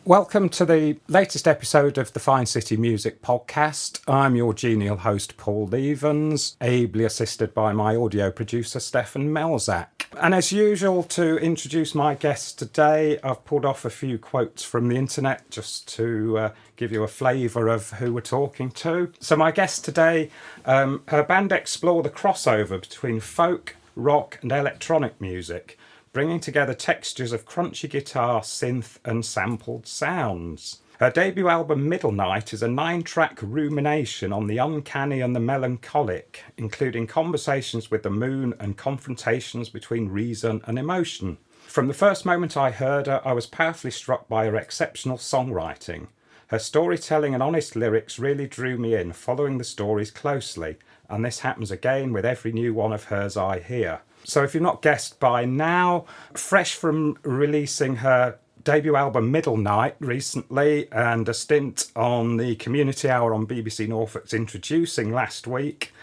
Welcome to the latest episode of the Fine City Music Podcast. I'm your genial host, Paul Levens, ably assisted by my audio producer, Stefan Melzak. And as usual, to introduce my guests today, I've pulled off a few quotes from the internet just to give you a flavour of who we're talking to. So my guest today, her band explore the crossover between folk, rock and electronic music, bringing together textures of crunchy guitar, synth and sampled sounds. Her debut album Middlenite is a 9-track rumination on the uncanny and the melancholic, including conversations with the moon and confrontations between reason and emotion. From the first moment I heard her, I was powerfully struck by her exceptional songwriting. Her storytelling and honest lyrics really drew me in, following the stories closely, and this happens again with every new one of hers I hear. So if you've not guessed by now, fresh from releasing her debut album Middlenite recently and a stint on the Community Hour on BBC Norfolk's Introducing last week,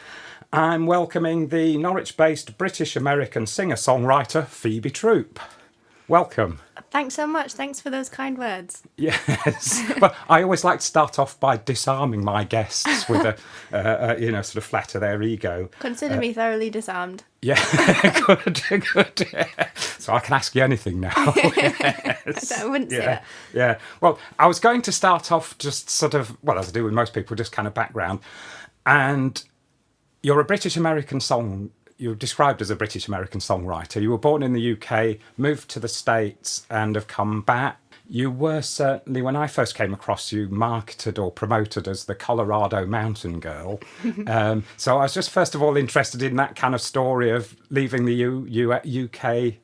I'm welcoming the Norwich-based British-American singer-songwriter Phoebe Troup. Welcome. Thanks so much. Thanks for those kind words. Yes. Well, I always like to start off by disarming my guests with sort of flatter their ego. Consider me thoroughly disarmed. Yeah, good. Yeah. So I can ask you anything now. Yes. I wouldn't say that. Yeah. Well, I was going to start off just sort of, well, as I do with most people, just kind of background. And you're a You're described as a British-American songwriter. You were born in the UK, moved to the States, and have come back. You were certainly, when I first came across you, marketed or promoted as the Colorado Mountain Girl. So I was just first of all interested in that kind of story of leaving the UK,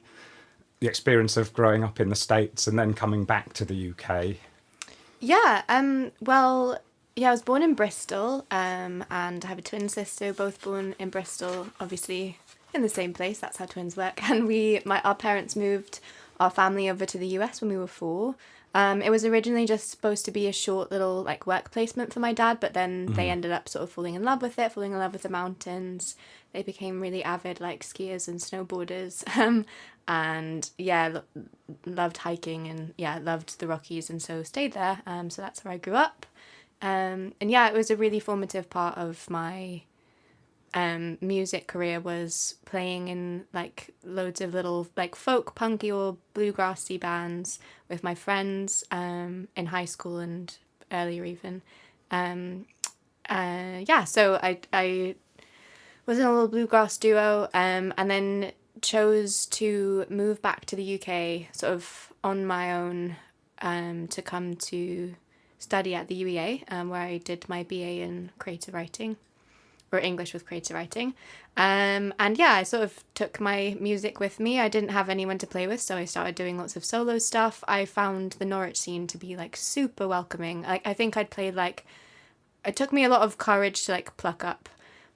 the experience of growing up in the States and then coming back to the UK. Yeah, I was born in Bristol, and I have a twin sister, both born in Bristol, obviously in the same place. That's how twins work. And our parents moved our family over to the US when we were 4. It was originally just supposed to be a short little work placement for my dad, but then they ended up sort of falling in love with the mountains. They became really avid skiers and snowboarders, and loved hiking and loved the Rockies, and so stayed there. So that's where I grew up. It was a really formative part of my music career, was playing in loads of little folk, punky or bluegrassy bands with my friends in high school and earlier even. So I was in a little bluegrass duo, and then chose to move back to the UK sort of on my own, to come to study at the UEA, where I did my BA in creative writing, or English with creative writing. I sort of took my music with me. I didn't have anyone to play with, so I started doing lots of solo stuff. I found the Norwich scene to be super welcoming. I think I'd played it took me a lot of courage to pluck up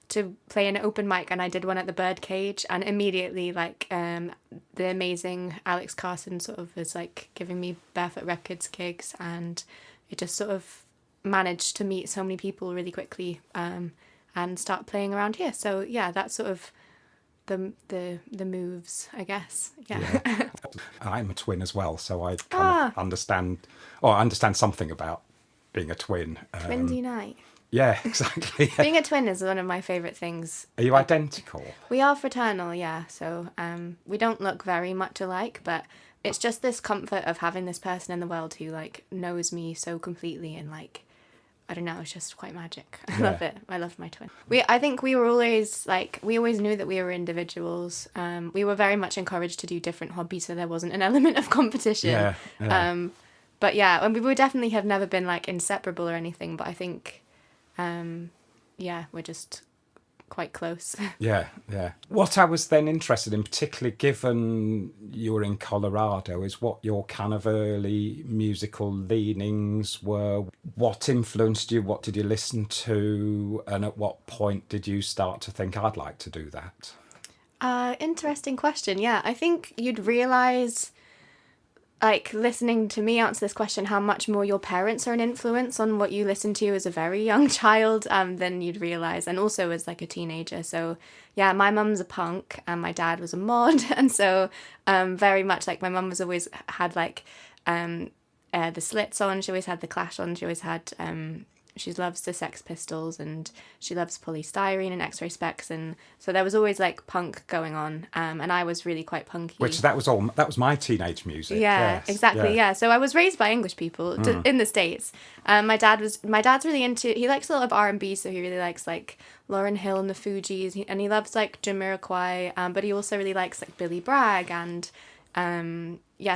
to play an open mic, and I did one at the Birdcage, and immediately the amazing Alex Carson sort of was giving me Barefoot Records gigs, and it just sort of managed to meet so many people really quickly, and start playing around here. So yeah, that's sort of the moves, I guess. Yeah. I'm a twin as well, so I kind of understand something about being a twin. Twins unite. Yeah, exactly. Being a twin is one of my favourite things. Are you identical? We are fraternal, yeah. So we don't look very much alike, but it's just this comfort of having this person in the world who knows me so completely, and I don't know, it's just quite magic. I love it. I love my twin. I think we were always we always knew that we were individuals. We were very much encouraged to do different hobbies, so there wasn't an element of competition. Yeah. And we would definitely have never been inseparable or anything, but I think we're just quite close. Yeah. What I was then interested in, particularly given you were in Colorado, is what your kind of early musical leanings were. What influenced you? What did you listen to? And at what point did you start to think, I'd like to do that? Interesting question. Yeah, I think you'd realise, listening to me answer this question, how much more your parents are an influence on what you listen to as a very young child than you'd realise, and also as a teenager. So yeah, my mum's a punk and my dad was a mod, and so very much my mum was always had the Slits on. She always had the Clash on. She always had. She loves the Sex Pistols, and she loves Polystyrene and X-Ray Specs, and so there was always like punk going on, and I was really quite punky. Which that was my teenage music. Yeah, yes. exactly. Yeah, so I was raised by English people in the States. My dad's really into. He likes a lot of R&B, so he really likes like Lauryn Hill and the Fugees, and he loves like Jamiroquai. But he also really likes like Billy Bragg and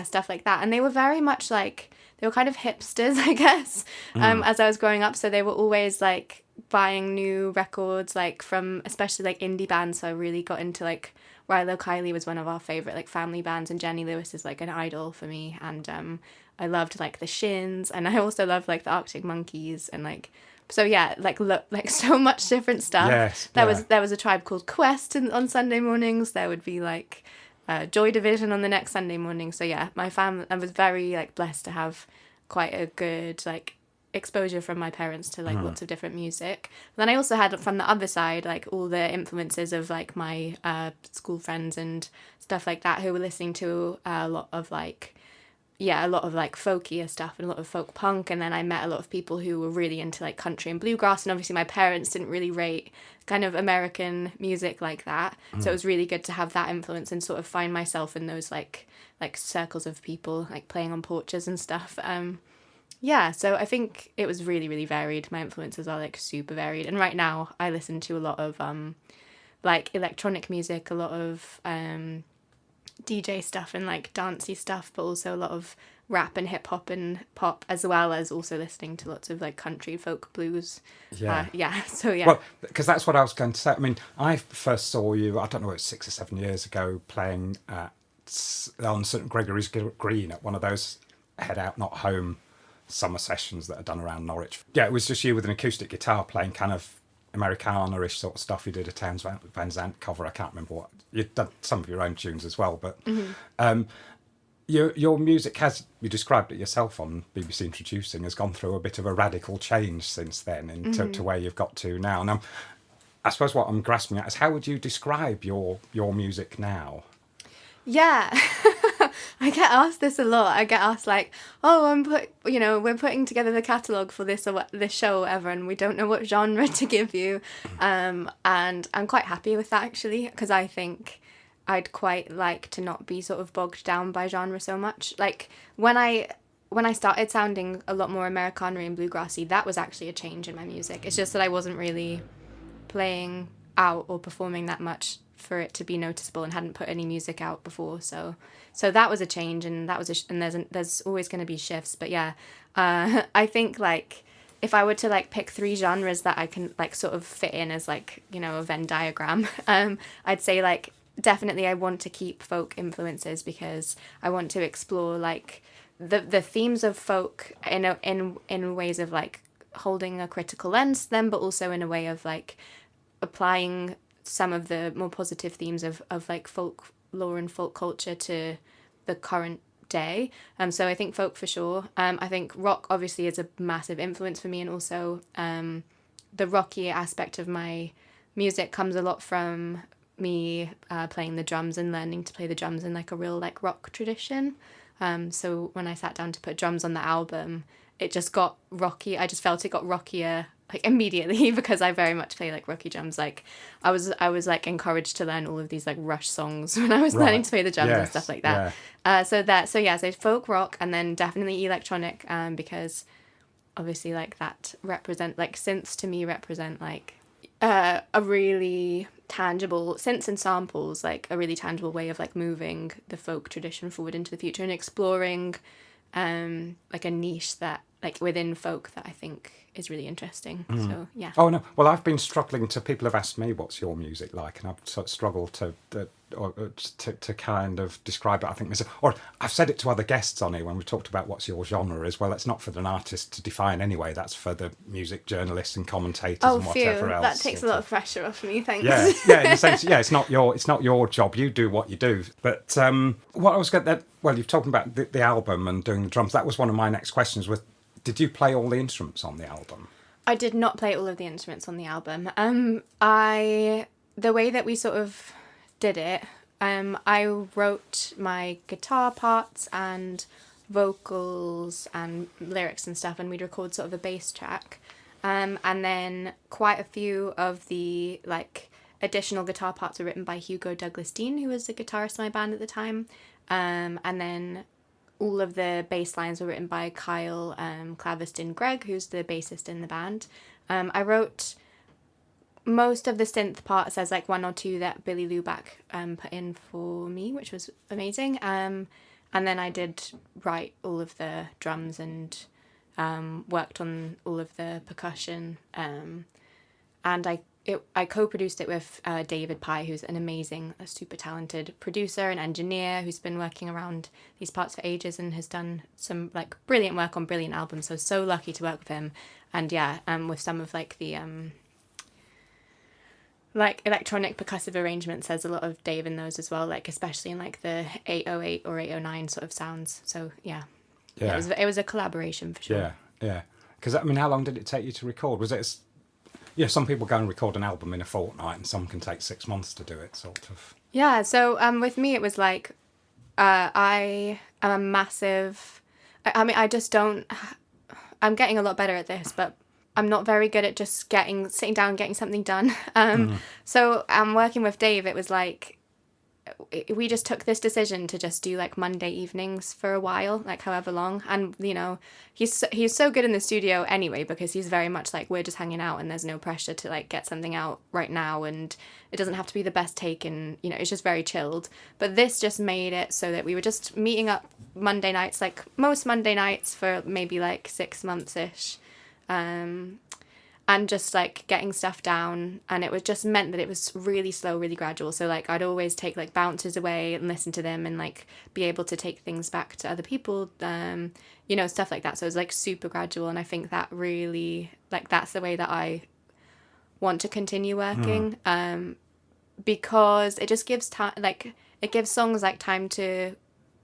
stuff like that. And they were very much like. They were kind of hipsters, I guess, as I was growing up. So they were always like buying new records, like from especially like indie bands. So I really got into like Rilo Kiley was one of our favorite like family bands, and Jenny Lewis is like an idol for me. And I loved like the Shins, and I also loved like the Arctic Monkeys, and like so yeah, like like so much different stuff. Yes, there was a Tribe Called Quest on Sunday mornings. There would be like. Joy Division on the next Sunday morning. So yeah, my family, I was very like blessed to have quite a good like exposure from my parents to like lots of different music. But then I also had from the other side like all the influences of like my school friends and stuff like that who were listening to a lot of like folkier stuff and a lot of folk punk. And then I met a lot of people who were really into like country and bluegrass, and obviously my parents didn't really rate kind of American music like that, so it was really good to have that influence and sort of find myself in those like circles of people like playing on porches and stuff. So I think it was really, really varied. My influences are like super varied, and right now I listen to a lot of like electronic music, a lot of DJ stuff and like dancey stuff, but also a lot of rap and hip hop and pop, as well as also listening to lots of like country, folk, blues. So Well, because that's what I was going to say. I mean, I first saw you, I don't know, it was 6 or 7 years ago, playing on St Gregory's Green at one of those head out, not home summer sessions that are done around Norwich. Yeah, it was just you with an acoustic guitar playing kind of Americana-ish sort of stuff. You did a Townes Van Zandt cover. I can't remember what. You've done some of your own tunes as well, but your music has, you described it yourself on BBC Introducing, has gone through a bit of a radical change since then into to where you've got to now. And I suppose what I'm grasping at is, how would you describe your music now? Yeah. I get asked this a lot. I get asked like, "Oh, we're putting together the catalogue for this show or whatever, and we don't know what genre to give you." And I'm quite happy with that actually, because I think I'd quite like to not be sort of bogged down by genre so much. Like when I started sounding a lot more Americana and bluegrassy, that was actually a change in my music. It's just that I wasn't really playing out or performing that much for it to be noticeable, and hadn't put any music out before, so that was a change, and that was there's always going to be shifts. But yeah, I think like if I were to like pick 3 genres that I can like sort of fit in as like, you know, a Venn diagram, I'd say like definitely I want to keep folk influences, because I want to explore like the themes of folk in ways of like holding a critical lens to them, but also in a way of like applying some of the more positive themes of like folklore and folk culture to the current day. So I think folk for sure. I think rock obviously is a massive influence for me, and also the rocky aspect of my music comes a lot from me playing the drums and learning to play the drums in like a real like rock tradition. So when I sat down to put drums on the album, it just got rocky. I just felt it got rockier like immediately, because I very much play like rocky drums. Like I was like encouraged to learn all of these like Rush songs when I was learning to play the drums and stuff like that. Yeah. So folk rock, and then definitely electronic, because obviously like that represent like synths to me represent like a really tangible, synths and samples, like a really tangible way of like moving the folk tradition forward into the future and exploring like a niche that like within folk that I think is really interesting. So yeah. Oh no, well I've been struggling to, people have asked me what's your music like, and I've sort of struggled to kind of describe it. I think or I've said it to other guests on here when we talked about what's your genre as well. It's not for an artist to define anyway, that's for the music journalists and commentators and whatever else. That takes a lot of pressure off me, thanks. Yeah, in a sense, yeah, it's not your job, you do what you do. But what I was getting at, well, you've talked about the album and doing the drums. That was one of my next questions, was did you play all the instruments on the album? I did not play all of the instruments on the album. The way that we sort of did it, I wrote my guitar parts and vocals and lyrics and stuff, and we'd record sort of a bass track. And then quite a few of the like additional guitar parts were written by Hugo Douglas Dean, who was the guitarist in my band at the time. And then all of the bass lines were written by Kyle Claveston Gregg, who's the bassist in the band. I wrote most of the synth parts. There's like one or two that Billy Luback put in for me, which was amazing. And then I did write all of the drums and worked on all of the percussion. And I co-produced it with David Pye, who's an amazing, super talented producer and engineer who's been working around these parts for ages and has done some like brilliant work on brilliant albums. So lucky to work with him. And yeah, with some of like the like electronic percussive arrangements, there's a lot of Dave in those as well, like especially in like the 808 or 809 sort of sounds. So yeah. It was a collaboration for sure. Yeah. Because I mean, how long did it take you to record? Was it? Yeah, some people go and record an album in a fortnight, and some can take 6 months to do it, sort of. Yeah. So with me, it was like I am a massive. I mean, I just don't. I'm getting a lot better at this, but I'm not very good at just sitting down and getting something done. So working with Dave, it was like we just took this decision to just do like Monday evenings for a while, like however long. And, you know, he's so good in the studio anyway, because he's very much like, we're just hanging out and there's no pressure to like get something out right now. And it doesn't have to be the best take, and, you know, it's just very chilled. But this just made it so that we were just meeting up Monday nights, like most Monday nights for maybe like 6 months-ish. And just like getting stuff down, and it was just meant that it was really slow, really gradual. So like I'd always take like bounces away and listen to them and like be able to take things back to other people, you know, stuff like that. So it was like super gradual, and I think that really like that's the way that I want to continue working, because it just gives time, like it gives songs like time to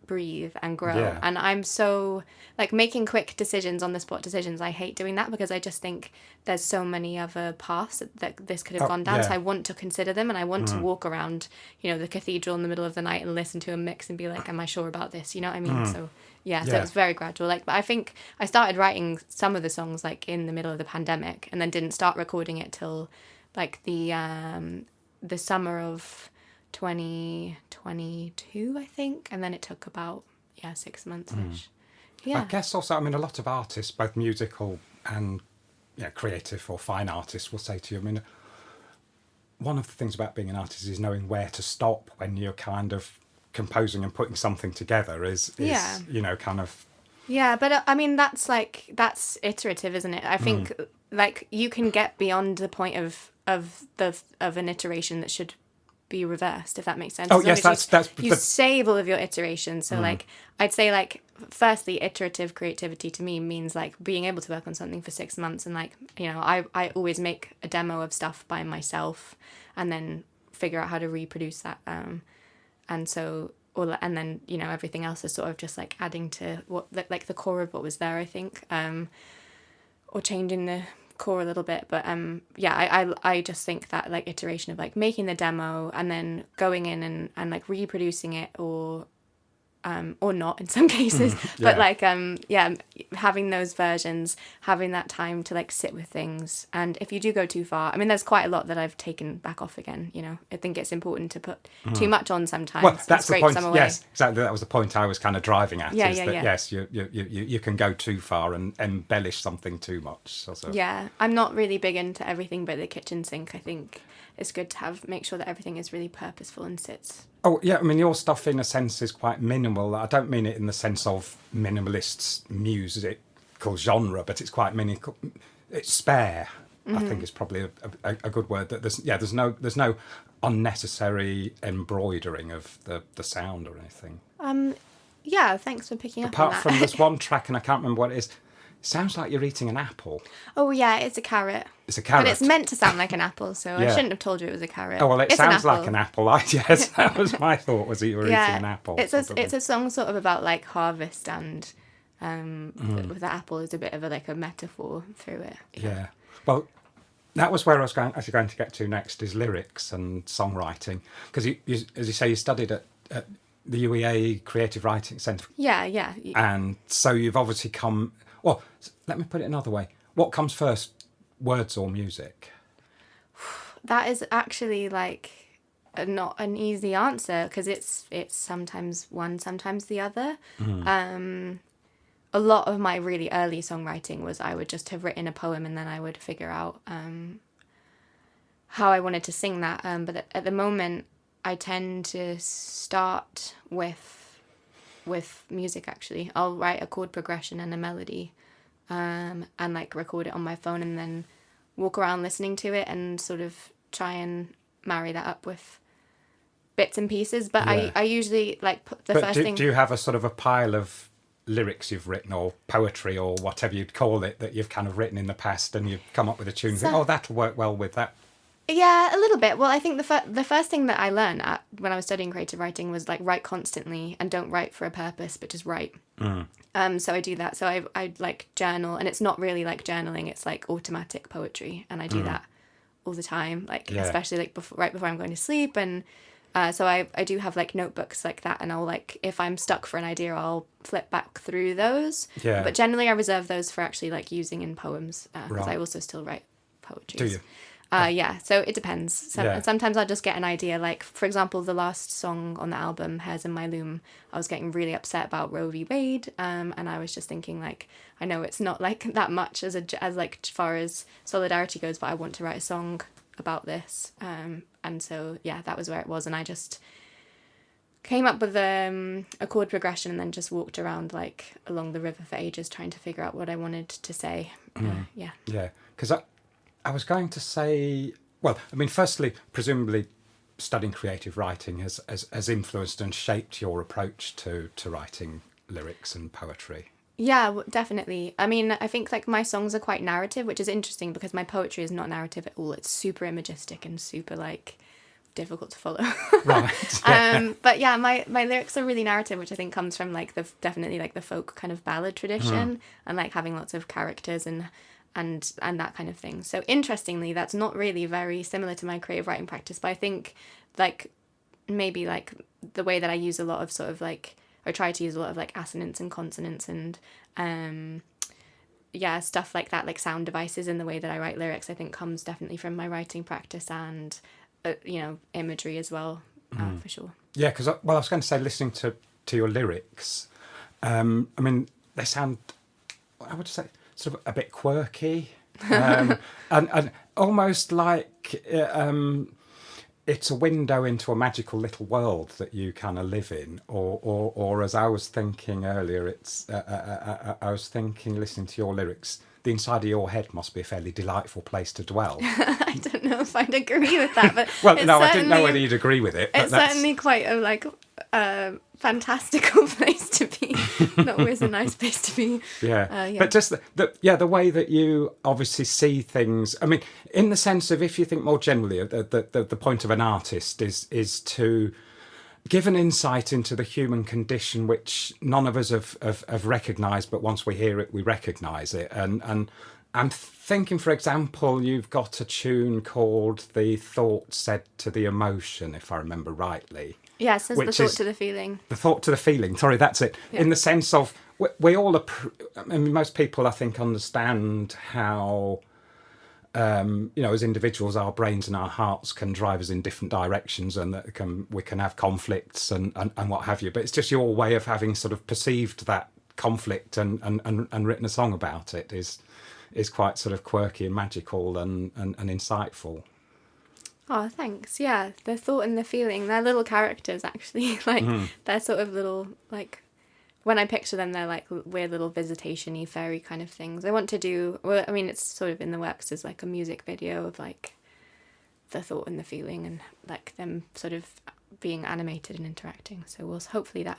breathe and grow. Yeah. And I'm so like making quick decisions on the spot decisions. I hate doing that because I just think there's so many other paths that this could have gone down. So I want to consider them, and I want to walk around, you know, the cathedral in the middle of the night and listen to a mix and be like, am I sure about this? You know what I mean? So so it's very gradual. Like, but I think I started writing some of the songs like in the middle of the pandemic, and then didn't start recording it till like the summer of 2022, I think, and then it took about 6 months-ish. I guess also, I mean, a lot of artists, both musical and creative or fine artists, will say to you, I mean, one of the things about being an artist is knowing where to stop when you're kind of composing and putting something together is you know, kind of. Yeah, but I mean, that's iterative, isn't it? I think like you can get beyond the point of an iteration that should be reversed, if that makes sense. Oh, yes, that's you save all of your iterations. So like I'd say like firstly, iterative creativity to me means like being able to work on something for 6 months, and like, you know, I always make a demo of stuff by myself and then figure out how to reproduce that, and then, you know, everything else is sort of just like adding to what like the core of what was there, I think, or changing the core a little bit. But I just think that like iteration of like making the demo and then going in and like reproducing it, or not in some cases, but like having those versions, having that time to like sit with things. And if you do go too far, I mean, there's quite a lot that I've taken back off again, you know. I think it's important to put too much on sometimes. Well, that's the point. Some away. Yes, exactly. That was the point I was kind of driving at. Yes, you can go too far and embellish something too much. So. Yeah, I'm not really big into everything but the kitchen sink. I think it's good to make sure that everything is really purposeful and sits. Oh, yeah, I mean, your stuff, in a sense, is quite minimal. I don't mean it in the sense of minimalist musical genre, but it's quite minimal. It's spare, I think is probably a good word. That there's no unnecessary embroidering of the sound or anything. Yeah, thanks for picking up on that. Apart from this one track, and I can't remember what it is, sounds like you're eating an apple. Oh, yeah, it's a carrot. It's a carrot. But it's meant to sound like an apple, so I shouldn't have told you it was a carrot. Oh, well, it sounds like an apple. Yes, that was my thought, was that you were eating an apple. It's a song sort of about, like, harvest, and with the apple is a bit of a metaphor through it. Yeah. Well, that was where I was going to get to next, is lyrics and songwriting. Because, as you say, you studied at the UEA Creative Writing Centre. Yeah. And so you've obviously come... Well, let me put it another way. What comes first, words or music? That is actually like not an easy answer because it's sometimes one, sometimes the other. A lot of my really early songwriting was I would just have written a poem and then I would figure out how I wanted to sing that. But at the moment, I tend to start with music. Actually, I'll write a chord progression and a melody, and like record it on my phone, and then walk around listening to it and sort of try and marry that up with bits and pieces. But I usually like put the first thing. Do you have a sort of a pile of lyrics you've written or poetry or whatever you'd call it that you've kind of written in the past and you've come up with a tune and think, oh, that'll work well with that? Yeah, a little bit. Well, I think the first thing that I learned when I was studying creative writing was like write constantly and don't write for a purpose, but just write. So I do that. So I like journal, and it's not really like journaling. It's like automatic poetry, and I do that all the time. Like especially like right before I'm going to sleep, and so I do have like notebooks like that, and I'll like if I'm stuck for an idea, I'll flip back through those. Yeah. But generally, I reserve those for actually like using in poems because I also still write poetry. Do you? Yeah, so it depends. Sometimes I'll just get an idea. Like, for example, the last song on the album, Hairs in My Loom, I was getting really upset about Roe v. Wade, and I was just thinking, like, I know it's not, like, that much as far as solidarity goes, but I want to write a song about this. And so, yeah, that was where it was, and I just came up with a chord progression and then just walked around, like, along the river for ages trying to figure out what I wanted to say. Yeah, because I was going to say, well, I mean, firstly, presumably studying creative writing has influenced and shaped your approach to writing lyrics and poetry. Yeah, definitely. I mean, I think like my songs are quite narrative, which is interesting because my poetry is not narrative at all. It's super imagistic and super like difficult to follow. Right. But yeah, my lyrics are really narrative, which I think comes from like definitely like the folk kind of ballad tradition and like having lots of characters and that kind of thing. So interestingly, that's not really very similar to my creative writing practice, but I think like maybe like the way that I use a lot of sort of like, or try to use a lot of like assonance and consonants and stuff like that, like sound devices in the way that I write lyrics, I think comes definitely from my writing practice and imagery as well, for sure. Yeah, because I was going to say, listening to your lyrics, I mean, they sound, I would say, sort of a bit quirky, and almost like it's a window into a magical little world that you kind of live in, or as I was thinking earlier, it's I was thinking, listening to your lyrics, the inside of your head must be a fairly delightful place to dwell. I don't know if I'd agree with that, but well, no, I didn't know whether you'd agree with it. But it's certainly quite a like fantastical place to be. Not always a nice place to be. Yeah. But just the way that you obviously see things. I mean, in the sense of, if you think more generally, the point of an artist is to give an insight into the human condition, which none of us have recognised, but once we hear it, we recognise it. And I'm thinking, for example, you've got a tune called "The Thought Said to the Emotion," if I remember rightly. Yeah, it says the thought to the feeling. The thought to the feeling. Sorry, that's it. Yeah. In the sense of, we all, I mean, most people, I think, understand how, as individuals, our brains and our hearts can drive us in different directions, and that we can have conflicts and what have you. But it's just your way of having sort of perceived that conflict and written a song about it is quite sort of quirky and magical and insightful. Oh, thanks. Yeah, the thought and the feeling, they're little characters, actually. Like, they're sort of little, like, when I picture them, they're like weird little visitation-y, fairy kind of things. I want to do, well, I mean, it's sort of in the works as like a music video of like the thought and the feeling and like them sort of being animated and interacting. So hopefully that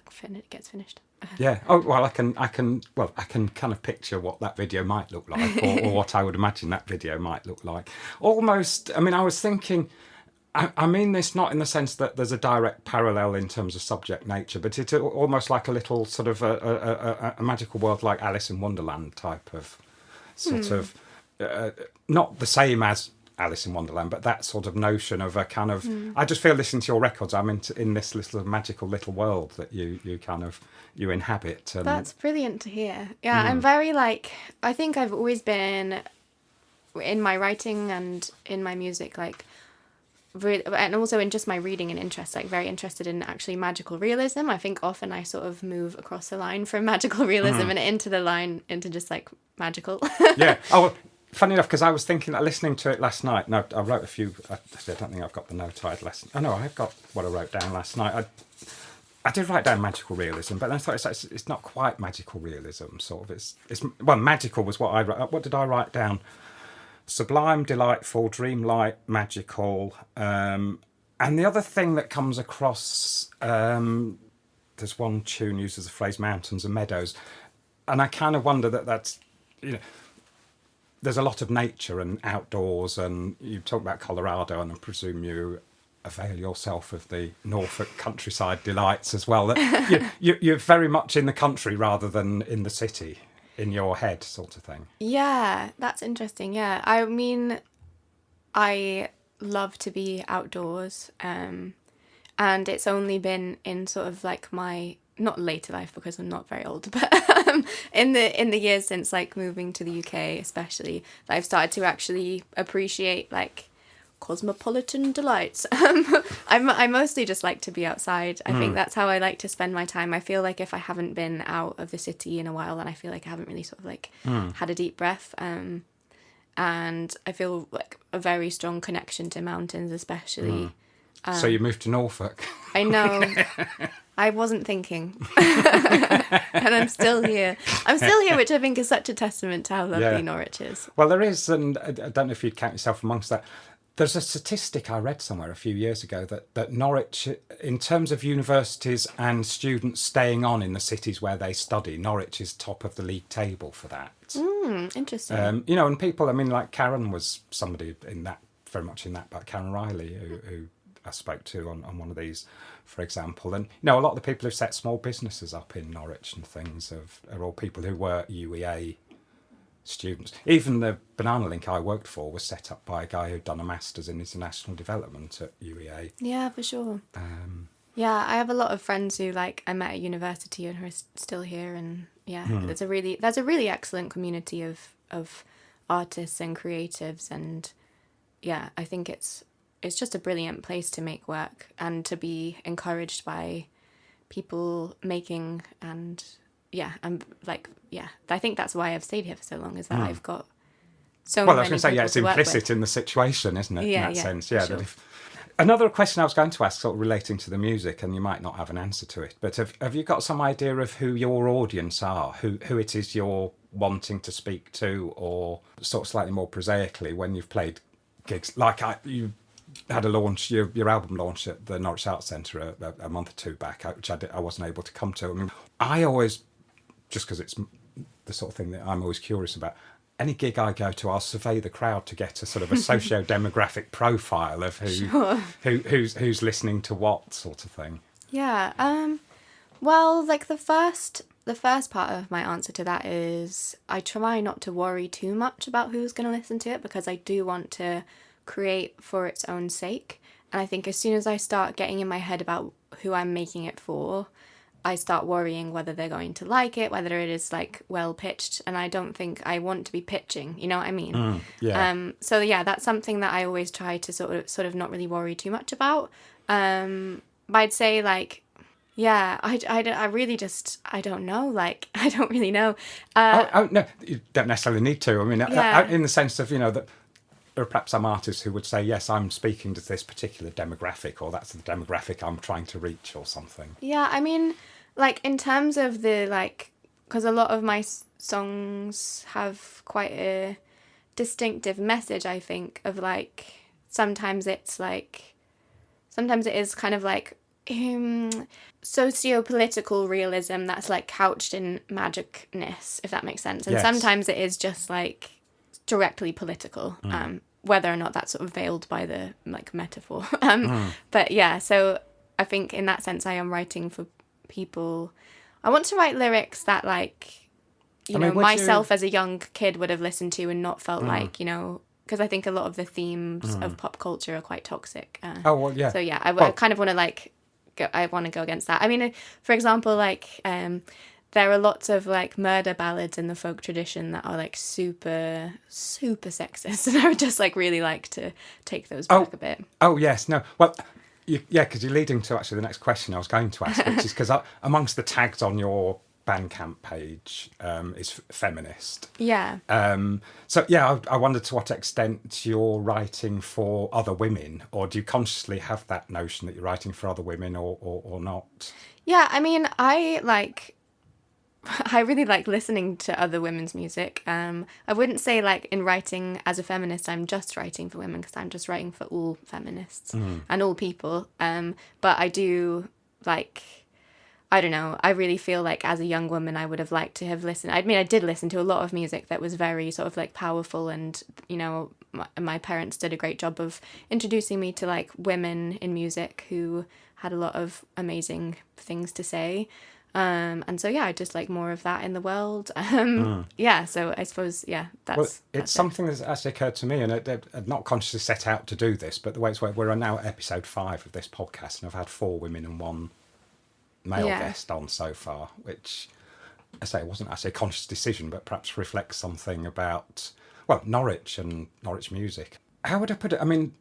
gets finished. Yeah. Oh, well, I can kind of picture what that video might look like, or what I would imagine that video might look like. Almost, I mean, I was thinking, I mean this not in the sense that there's a direct parallel in terms of subject nature, but it's almost like a little sort of a magical world, like Alice in Wonderland type of sort of, not the same as Alice in Wonderland, but that sort of notion of a kind of, I just feel listening to your records, I'm in this little magical little world that you inhabit. And That's brilliant to hear. Yeah, I'm very like, I think I've always been, in my writing and in my music, like, and also in just my reading and interest, like very interested in actually magical realism. I think often I sort of move across the line from magical realism and into the line into just like magical. Yeah. Oh, well, funny enough, because I was thinking, listening to it last night. No, I wrote a few. I don't think I've got the note I'd last. Oh no, I've got what I wrote down last night. I did write down magical realism, but then I thought it's not quite magical realism. Sort of. It's well, magical was what I wrote. What did I write down? Sublime, delightful, dreamlike, magical. And the other thing that comes across, there's one tune uses the phrase mountains and meadows. And I kind of wonder that's, there's a lot of nature and outdoors, and you talk about Colorado, and I presume you avail yourself of the Norfolk countryside delights as well. That you're very much in the country rather than in the city. In your head, sort of thing. Yeah, that's interesting. Yeah, I mean, I love to be outdoors, and it's only been in sort of like my, not later life because I'm not very old, but in the years since like moving to the UK, especially, that I've started to actually appreciate like cosmopolitan delights. I mostly just like to be outside. I think that's how I like to spend my time. I feel like if I haven't been out of the city in a while, then I feel like I haven't really sort of like had a deep breath. And I feel like a very strong connection to mountains, especially. So you moved to Norfolk. I know. I wasn't thinking. And I'm still here. Which I think is such a testament to how lovely Norwich is. Well, there is, and I don't know if you'd count yourself amongst that. There's a statistic I read somewhere a few years ago that Norwich, in terms of universities and students staying on in the cities where they study, Norwich is top of the league table for that. Interesting. And people, I mean, like Karen was somebody in that, very much in that, but Karen Riley, who I spoke to on one of these, for example. And, a lot of the people who set small businesses up in Norwich and things are all people who were UEA students. Even the Banana Link I worked for was set up by a guy who'd done a master's in international development at UEA. Yeah, for sure. Yeah, I have a lot of friends who I met at university and who are still here, and there's a really excellent community of artists and creatives, and I think it's just a brilliant place to make work and to be encouraged by people making, and I think that's why I've stayed here for so long, is that I've got so many. Well, I was going to say, it's implicit in the situation, isn't it? Yeah, in that sense. Yeah. Sure. Another question I was going to ask, sort of relating to the music, and you might not have an answer to it, but have you got some idea of who your audience are, who it is you're wanting to speak to, or sort of slightly more prosaically, when you've played gigs, you had a launch, your album launch at the Norwich Arts Centre a month or two back, which I wasn't able to come to. I mean, I always, just because it's the sort of thing that I'm always curious about, any gig I go to, I'll survey the crowd to get a sort of a socio-demographic profile of who's listening to what, sort of thing. Yeah. Well, the first part of my answer to that is I try not to worry too much about who's going to listen to it, because I do want to create for its own sake. And I think as soon as I start getting in my head about who I'm making it for, I start worrying whether they're going to like it, whether it is well pitched, and I don't think I want to be pitching, you know what I mean? So that's something that I always try to sort of not really worry too much about. But I'd say I really just, I don't know, I don't really know. No, you don't necessarily need to. I mean, in the sense of, that there are perhaps some artists who would say, yes, I'm speaking to this particular demographic, or that's the demographic I'm trying to reach, or something. Yeah, I mean, in terms of the, because a lot of my songs have quite a distinctive message, I think, of, sometimes it is kind of socio-political realism that's, couched in magicness, if that makes sense. And sometimes it is just, directly political, whether or not that's sort of veiled by the metaphor. But so I think in that sense I am writing for people. I want to write lyrics that myself as a young kid would have listened to and not felt because I think a lot of the themes of pop culture are quite toxic. Oh, well, yeah. So yeah, I kind of want to like, I want to go against that. I mean, for example, like there are lots of like murder ballads in the folk tradition that are like super, super sexist, and I would just like really like to take those back a bit. Oh, yes, no. Well, because you're leading to actually the next question I was going to ask, which is because amongst the tags on your Bandcamp page is feminist. Yeah. So, yeah, I wondered to what extent you're writing for other women, or do you consciously have that notion that you're writing for other women or not? Yeah, I mean, I really like listening to other women's music. I wouldn't say like in writing as a feminist, I'm just writing for women, because I'm just writing for all feminists and all people. But I do like, I don't know, I really feel like as a young woman, I would have liked to have listened. I mean, I did listen to a lot of music that was very sort of like powerful, and, you know, my parents did a great job of introducing me to like women in music who had a lot of amazing things to say. And so, yeah, I just like more of that in the world. Yeah, so I suppose, yeah, that's something that's actually occurred to me, and I'd not consciously set out to do this, but the way it's worked, we're now at episode 5 of this podcast, and I've had 4 women and 1 male guest on so far, which, I say, it wasn't actually a conscious decision, but perhaps reflects something about, well, Norwich and Norwich music. How would I put it? I mean,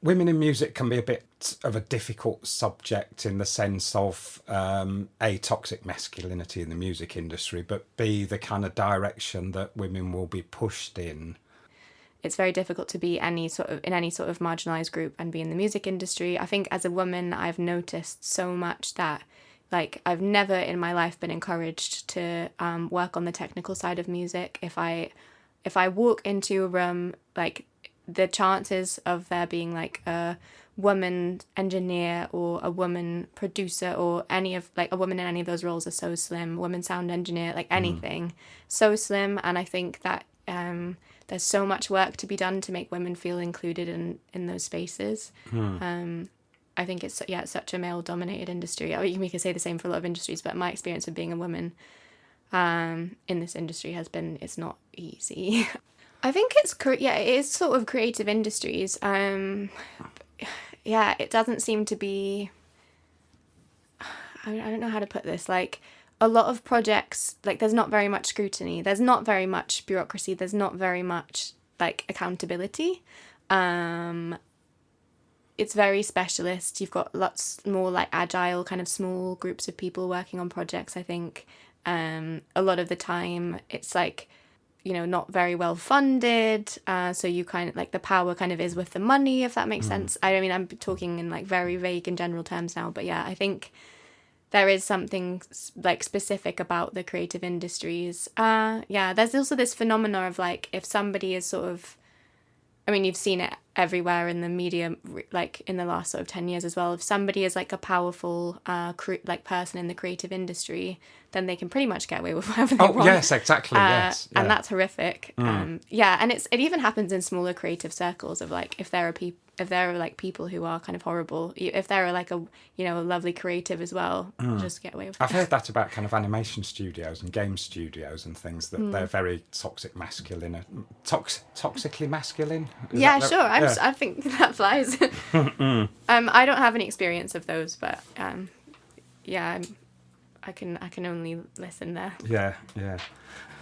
women in music can be a bit of a difficult subject in the sense of A, toxic masculinity in the music industry, but B, the kind of direction that women will be pushed in. It's very difficult to be in any sort of marginalised group and be in the music industry. I think as a woman, I've noticed so much that, like, I've never in my life been encouraged to work on the technical side of music. If I walk into a room, like, the chances of there being like a woman engineer or a woman producer or any of like a woman in any of those roles are so slim. Woman sound engineer, like anything, so slim. And I think that there's so much work to be done to make women feel included in those spaces. I think it's such a male dominated industry. I mean, we could say the same for a lot of industries, but my experience of being a woman in this industry has been, it's not easy. I think it is sort of creative industries. It doesn't seem to be, I don't know how to put this, like a lot of projects, like there's not very much scrutiny, there's not very much bureaucracy, there's not very much like accountability. It's very specialist. You've got lots more like agile kind of small groups of people working on projects, I think. A lot of the time it's like, you know, not very well funded, so you kind of like the power kind of is with the money, if that makes sense. I mean, I'm talking in like very vague and general terms now, but yeah, I think there is something like specific about the creative industries. There's also this phenomena of like, if somebody is sort of, I mean, you've seen it everywhere in the media, like in the last sort of 10 years as well. If somebody is like a powerful like person in the creative industry, then they can pretty much get away with whatever they want. Oh, yes, exactly, yes. Yeah. And that's horrific. And it even happens in smaller creative circles of like, if there are like people who are kind of horrible, if there are like a lovely creative as well, just get away with it. I've heard that about kind of animation studios and game studios and things, that they're very toxically masculine. I think that flies. I don't have any experience of those, but I can only listen there. Yeah.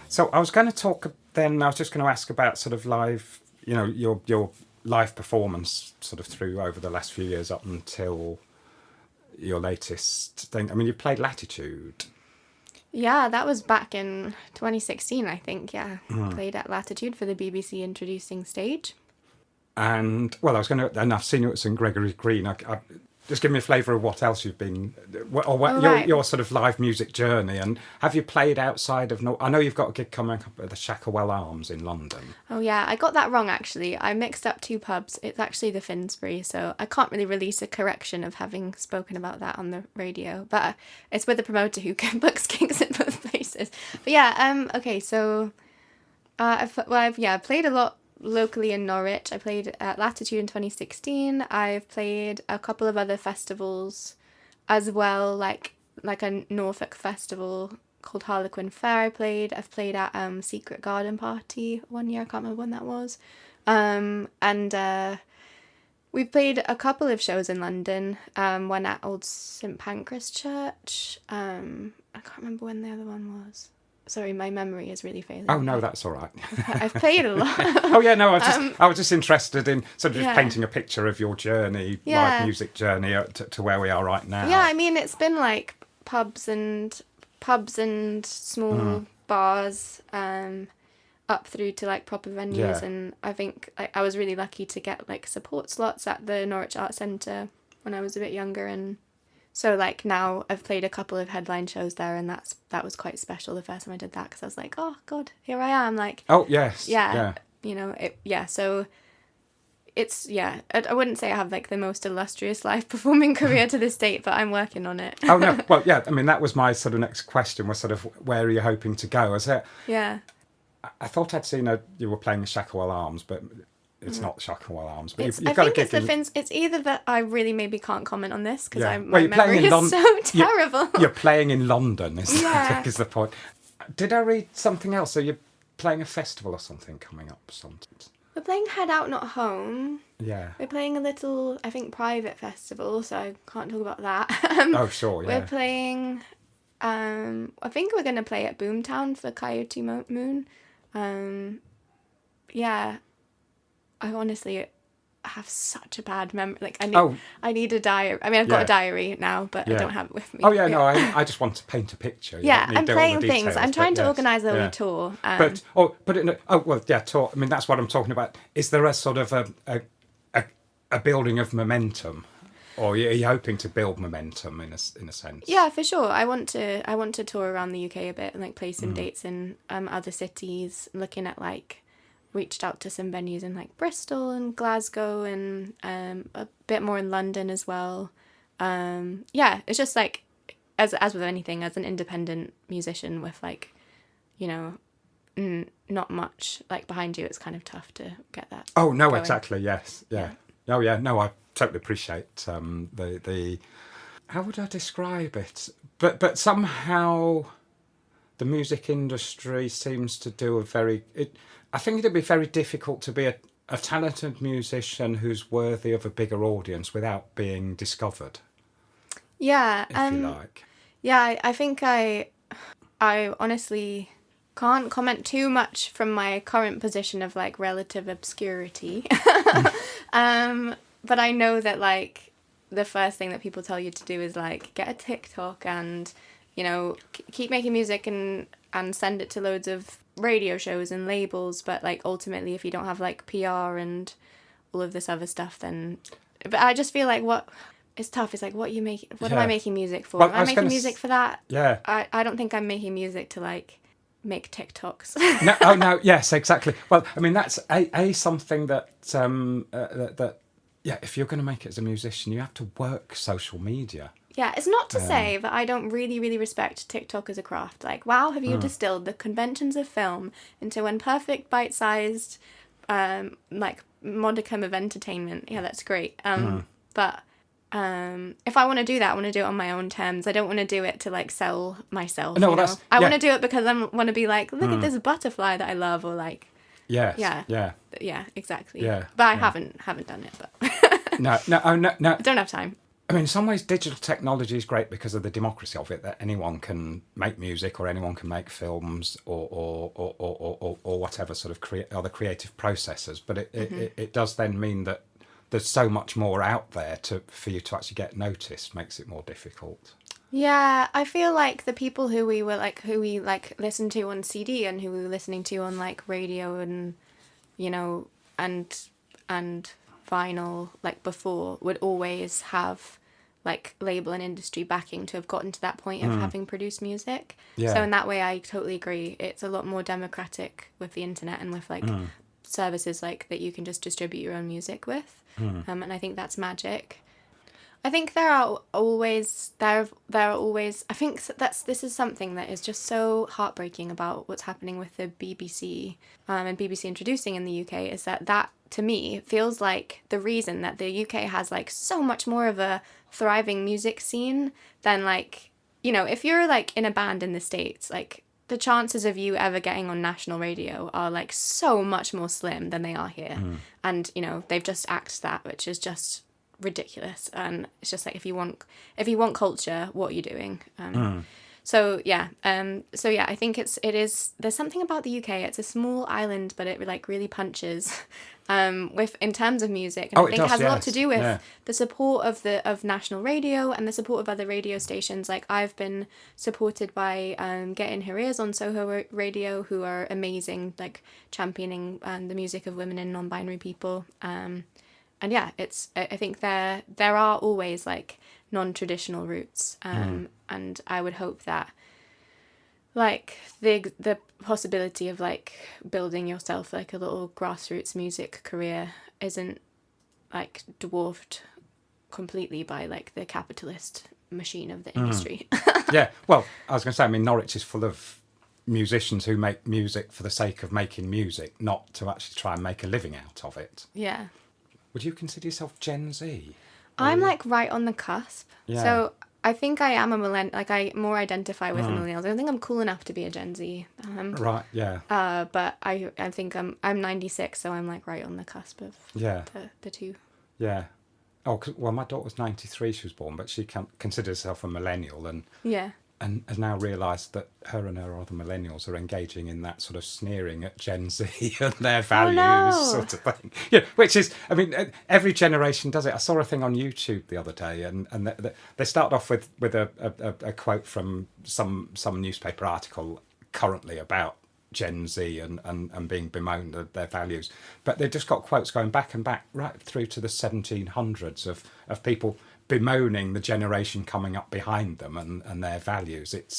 So I was going to talk then. I was just going to ask about sort of live, you know, your live performance sort of through over the last few years up until your latest thing. I mean, you played Latitude. Yeah, that was back in 2016, I think. Yeah, played at Latitude for the BBC introducing stage. And well, and I've seen you at St Gregory's Green. Just give me a flavour of what else you've been, your sort of live music journey, and have you played outside of? I know you've got a gig coming up at the Shacklewell Arms in London. Oh yeah, I got that wrong actually. I mixed up 2 pubs. It's actually the Finsbury, so I can't really release a correction of having spoken about that on the radio. But it's with a promoter who books gigs at both places. But yeah, okay, so I've played a lot locally in Norwich. I played at Latitude in 2016. I've played a couple of other festivals as well, like a Norfolk festival called Harlequin Fair. I've played at Secret Garden Party one year. I can't remember when that was. And we've played a couple of shows in London. One at Old St Pancras Church. I can't remember when the other one was. Sorry, my memory is really failing. Oh no, that's all right. I've played a lot. Oh yeah, no, I was just interested in sort of Yeah. painting a picture of your journey, Yeah. live music journey to where we are right now. Yeah, I mean, it's been like pubs and small bars, up through to like proper venues. Yeah. And I think like I was really lucky to get like support slots at the Norwich Art Centre when I was a bit younger, and so like now I've played a couple of headline shows there, and that was quite special the first time I did that, because I was like, oh god, here I am, like, Oh yes. yeah. You know, so it's, I wouldn't say I have like the most illustrious live performing career to this date, but I'm working on it. Oh no, well yeah, I mean that was my sort of next question, was sort of where are you hoping to go? Is it? Yeah. I thought I'd seen you were playing Shacklewell Arms, but it's not Shacklewell Arms. But you've I got think a it's gig the it's either that I really maybe can't comment on this because Yeah. my Well, you're playing memory in is so terrible. You're playing in London, I Yeah. think is the point. Did I read something else? So you're playing a festival or something coming up? We're playing Head Out Not Home. Yeah. We're playing a little, I think, private festival, so I can't talk about that. Oh sure, yeah. We're playing, I think we're going to play at Boomtown for Coyote Moon. Yeah, I honestly have such a bad memory. Like I need a diary. I mean, I've got Yeah. a diary now, but I Yeah. don't have it with me. Oh yeah, no, I just want to paint a picture. You Yeah, don't need I'm to do all the playing things. details, I'm but trying to yes, organise a yeah. little tour. Tour. I mean, that's what I'm talking about. Is there a sort of a building of momentum, or are you hoping to build momentum in a sense? Yeah, for sure. I want to tour around the UK a bit and like play some dates in other cities. Looking at like, reached out to some venues in like Bristol and Glasgow and a bit more in London as well. Yeah, it's just like as with anything, as an independent musician with like, you know, not much like behind you, it's kind of tough to get that. Oh no, going. exactly. Yes. Yeah. Oh yeah. No, I totally appreciate the. How would I describe it? But somehow, the music industry seems to do I think it'd be very difficult to be a talented musician who's worthy of a bigger audience without being discovered, Yeah. if you like. Yeah, I think I honestly can't comment too much from my current position of like relative obscurity. But I know that like the first thing that people tell you to do is like get a TikTok and, you know, keep making music and send it to loads of radio shows and labels. But like ultimately, if you don't have like PR and all of this other stuff, then. But I just feel like it's tough. It's like what am I making music for? Well, Am I making music for that? Yeah. I don't think I'm making music to like make TikToks. No, oh no, yes, exactly. Well, I mean that's something that if you're going to make it as a musician, you have to work social media. Yeah, it's not to say that I don't really, really respect TikTok as a craft. Like, wow, have you distilled the conventions of film into one perfect bite-sized, like, modicum of entertainment. Yeah, that's great. But if I want to do that, I want to do it on my own terms. I don't want to do it to, like, sell myself. No, you know? I yeah. want to do it because I want to be like, look at this butterfly that I love, or like... Yes. Yeah. Yeah, exactly. Yeah. But I haven't done it, but... No. I don't have time. I mean, in some ways, digital technology is great because of the democracy of it. That anyone can make music, or anyone can make films, or whatever sort of other creative processes. But it does then mean that there's so much more out there for you to actually get noticed. Makes it more difficult. Yeah, I feel like the people who we listened to on CD and who we were listening to on like radio and, you know, and vinyl like before would always have like label and industry backing to have gotten to that point of having produced music. Yeah. So in that way, I totally agree. It's a lot more democratic with the internet and with like services like that you can just distribute your own music with. And I think that's magic. I think there are always I think this is something that is just so heartbreaking about what's happening with the BBC and BBC introducing in the UK is that to me feels like the reason that the UK has like so much more of a thriving music scene than like, you know, if you're like in a band in the States, like the chances of you ever getting on national radio are like so much more slim than they are here. And, you know, they've just axed that, which is just ridiculous. And it's just like, if you want culture, what are you doing? So yeah, I think there's something about the UK. It's a small island, but it like really punches, in terms of music. And I think it has a lot to do with the support of national radio and the support of other radio stations. Like, I've been supported by Get In Her Ears on Soho Radio, who are amazing, like championing the music of women and non-binary people. And yeah, I think there are always like non-traditional routes, and I would hope that like the possibility of like building yourself like a little grassroots music career isn't like dwarfed completely by like the capitalist machine of the industry. Yeah, well, I was going to say, I mean, Norwich is full of musicians who make music for the sake of making music, not to actually try and make a living out of it. Yeah. Would you consider yourself Gen Z? I'm like right on the cusp. Yeah. So I think I am a millennial. Like, I more identify with millennials. I don't think I'm cool enough to be a Gen Z. Right. Yeah. But I think I'm 96, so I'm like right on the cusp of the two. Yeah. Oh, well, my daughter's 93. She was born, but she considers herself a millennial, and has now realised that her and her other millennials are engaging in that sort of sneering at Gen Z and their values sort of thing. Yeah, which is, I mean, every generation does it. I saw a thing on YouTube the other day, and they start off with a quote from some newspaper article currently about Gen Z and being bemoaned of their values. But they've just got quotes going back and back right through to the 1700s of people bemoaning the generation coming up behind them and their values. It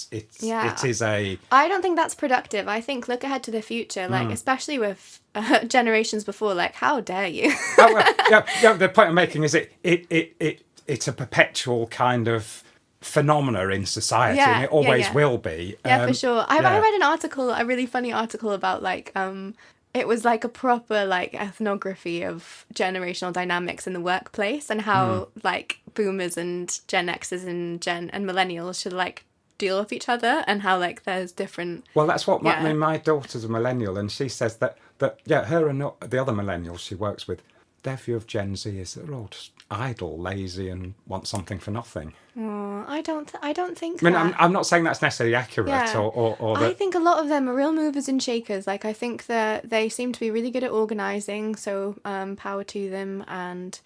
is a... I don't think that's productive. I think look ahead to the future, like especially with generations before, like how dare you? The point I'm making is it's a perpetual kind of phenomena in society, and it always will be. Yeah, for sure. I read an article, a really funny article about like it was like a proper like ethnography of generational dynamics in the workplace, and how like boomers and Gen Xers and millennials should like deal with each other, and how like there's different... Well, that's what I mean. My daughter's a millennial, and she says that her and the other millennials she works with, their view of Gen Z is that they're all just idle, lazy, and want something for nothing. Oh, I don't think. I mean, I'm not saying that's necessarily accurate, or that... I think a lot of them are real movers and shakers. Like, I think that they seem to be really good at organising, so power to them. And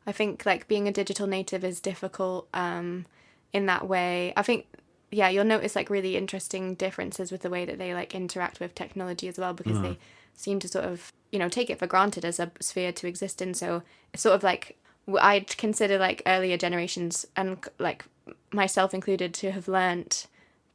I think like being a digital native is difficult in that way. I think, you'll notice like really interesting differences with the way that they like interact with technology as well, because they seem to sort of, take it for granted as a sphere to exist in. So it's sort of like, I'd consider like earlier generations, and like myself included, to have learnt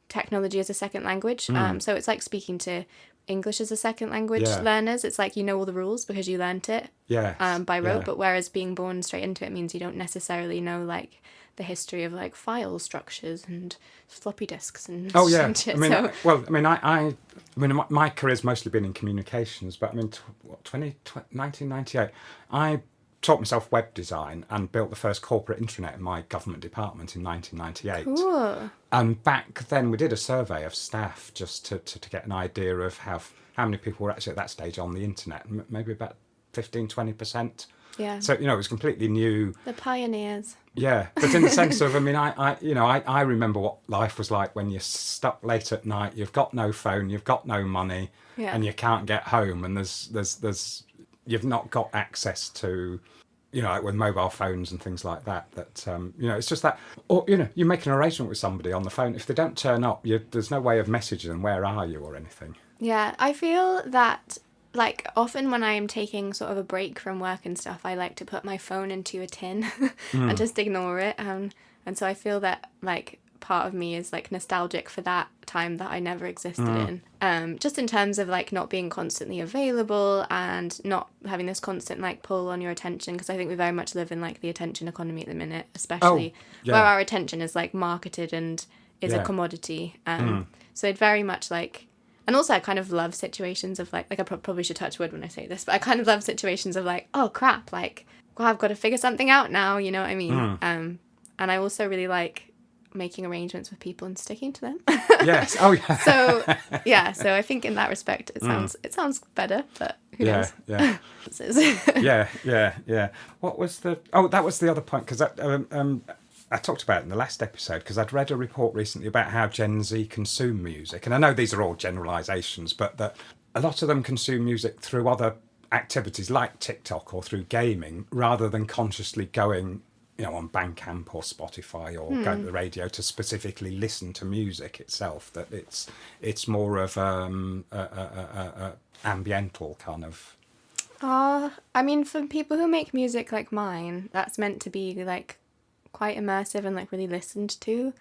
technology as a second language. So it's like speaking to English as a second language learners. It's like, all the rules because you learnt it by rote. But whereas being born straight into it means you don't necessarily know like the history of like file structures and floppy disks and shit. I mean, I mean, my career's mostly been in communications, but I mean, 1998, I taught myself web design and built the first corporate intranet in my government department in 1998. Cool. And back then we did a survey of staff just to get an idea of how many people were actually at that stage on the internet, maybe about 15-20%. Yeah. So, it was completely new. The pioneers. Yeah, but in the sense of, I mean, I remember what life was like when you're stuck late at night, you've got no phone, you've got no money, and you can't get home, and there's you've not got access to, like with mobile phones and things like that, it's just that, or, you make an arrangement with somebody on the phone. If they don't turn up, there's no way of messaging them, where are you, or anything. Yeah, I feel that, like, often when I'm taking sort of a break from work and stuff, I like to put my phone into a tin and just ignore it. And so I feel that, like, part of me is, like, nostalgic for that time that I never existed in. Just in terms of, like, not being constantly available and not having this constant, like, pull on your attention. Because I think we very much live in, like, the attention economy at the minute, especially where our attention is, like, marketed and is a commodity. So I'd very much, like... And also I kind of love situations of like I probably should touch wood when I say this, but I kind of love situations of like, oh crap, like, well, I've got to figure something out now, you know what I mean? And I also really like making arrangements with people and sticking to them. Yes. Oh, yeah. So I think in that respect it sounds better, but who knows? Yeah. Yeah. What was the? Oh, that was the other point, because I talked about it in the last episode, because I'd read a report recently about how Gen Z consume music, and I know these are all generalisations, but that a lot of them consume music through other activities like TikTok or through gaming, rather than consciously going, on Bandcamp or Spotify or going to the radio to specifically listen to music itself. That it's more of a ambiental kind of. I mean, for people who make music like mine, that's meant to be like quite immersive and like really listened to.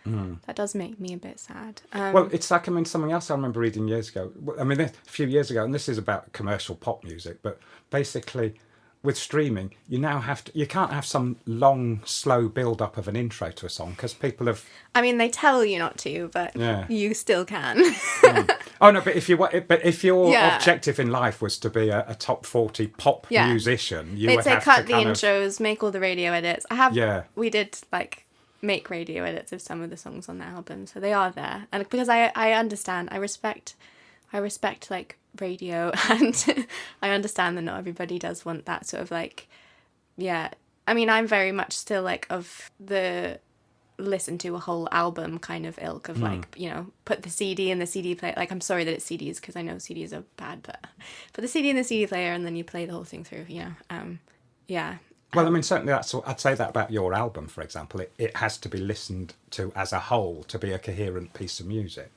That does make me a bit sad. Well, it's like, something else I remember reading years ago. A few years ago, and this is about commercial pop music, but basically with streaming, you can't have some long, slow build-up of an intro to a song, because people have... I mean, they tell you not to, but you still can. Oh no, but if your objective in life was to be a top 40 pop musician, they'd say cut the intros, make all the radio edits. We did like make radio edits of some of the songs on the album, so they are there. And because I understand, I respect like radio, and I understand that not everybody does want that sort of like, I mean, I'm very much still like of the listen to a whole album kind of ilk of like, put the CD in the CD player. Like, I'm sorry that it's CDs, because I know CDs are bad, but put the CD in the CD player and then you play the whole thing through, Well, I mean, certainly I'd say that about your album, for example. It has to be listened to as a whole to be a coherent piece of music.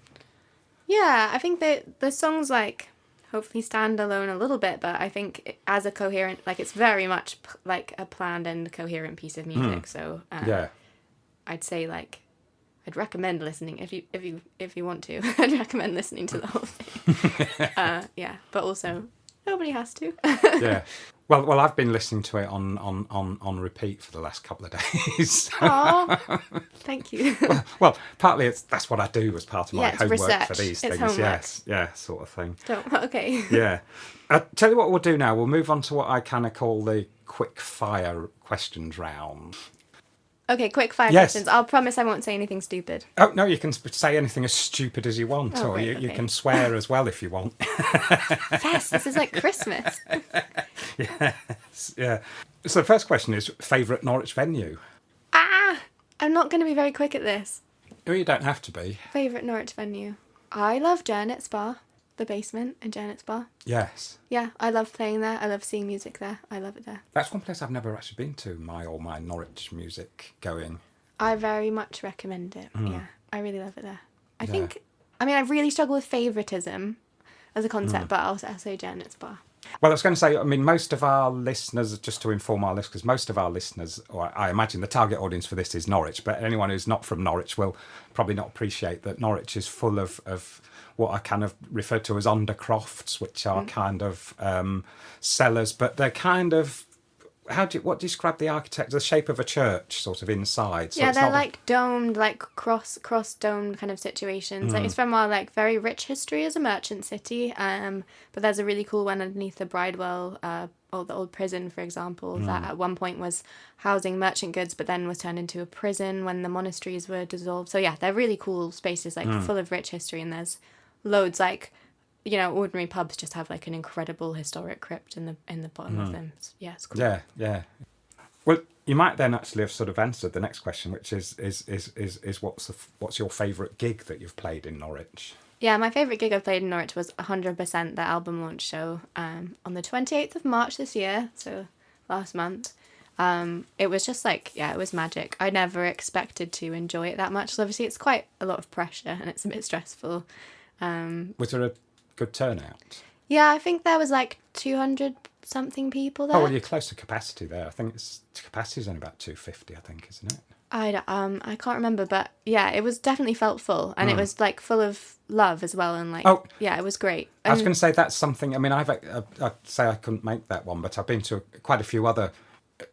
Yeah, I think that the songs like hopefully stand alone a little bit, but I think as a coherent, like it's very much like a planned and coherent piece of music. So I'd say like I'd recommend listening if you want to. I'd recommend listening to the whole thing. But also nobody has to. Yeah. Well, I've been listening to it on repeat for the last couple of days. Aw, thank you. Well, partly that's what I do as part of my homework research. For these it's things. Homework. Yes, sort of thing. Okay. Yeah. I'll tell you what we'll do now. We'll move on to what I kind of call the quick fire questions round. Okay, quick fire questions. I'll promise I won't say anything stupid. Oh, no, you can say anything as stupid as you want, or great, you can swear as well if you want. Yes, this is like Christmas. Yes, yeah. So the first question is, favourite Norwich venue? I'm not going to be very quick at this. Oh, you don't have to be. Favourite Norwich venue? I love Janet's Bar, the basement in Janet's Bar. Yes. Yeah, I love playing there. I love seeing music there. I love it there. That's one place I've never actually been to, my Norwich music going. I very much recommend it. Yeah, I really love it there. I really struggle with favouritism as a concept, but I'll say Janet's Bar. Well, I was going to say, I mean, most of our listeners, just to inform our listeners, most of our listeners, or I imagine the target audience for this is Norwich, but anyone who's not from Norwich will probably not appreciate that Norwich is full of what I kind of refer to as undercrofts, which are kind of cellars, but they're kind of, what describe the architecture? The shape of a church, sort of inside. So they're like domed, like cross domed kind of situations. Like it's from our like very rich history as a merchant city. But there's a really cool one underneath the Bridewell, or the old prison, for example, that at one point was housing merchant goods, but then was turned into a prison when the monasteries were dissolved. So yeah, they're really cool spaces, like full of rich history, and there's loads like. Ordinary pubs just have like an incredible historic crypt in the bottom of them. Yeah, it's cool. Yeah. Well, you might then actually have sort of answered the next question, which is what's your favourite gig that you've played in Norwich? Yeah, my favourite gig I've played in Norwich was 100% the album launch show on the 28th of March this year, so last month. It was just like, it was magic. I never expected to enjoy it that much. So obviously it's quite a lot of pressure and it's a bit stressful. Was there a good turnout? Yeah, I think there was like 200 something people there. Oh, well, you're close to capacity there. I think capacity's only about 250, I think, isn't it? I can't remember, but yeah, it was definitely felt full, and it was like full of love as well, and like it was great. I was going to say that's something. I mean, I'd say I couldn't make that one, but I've been to quite a few other,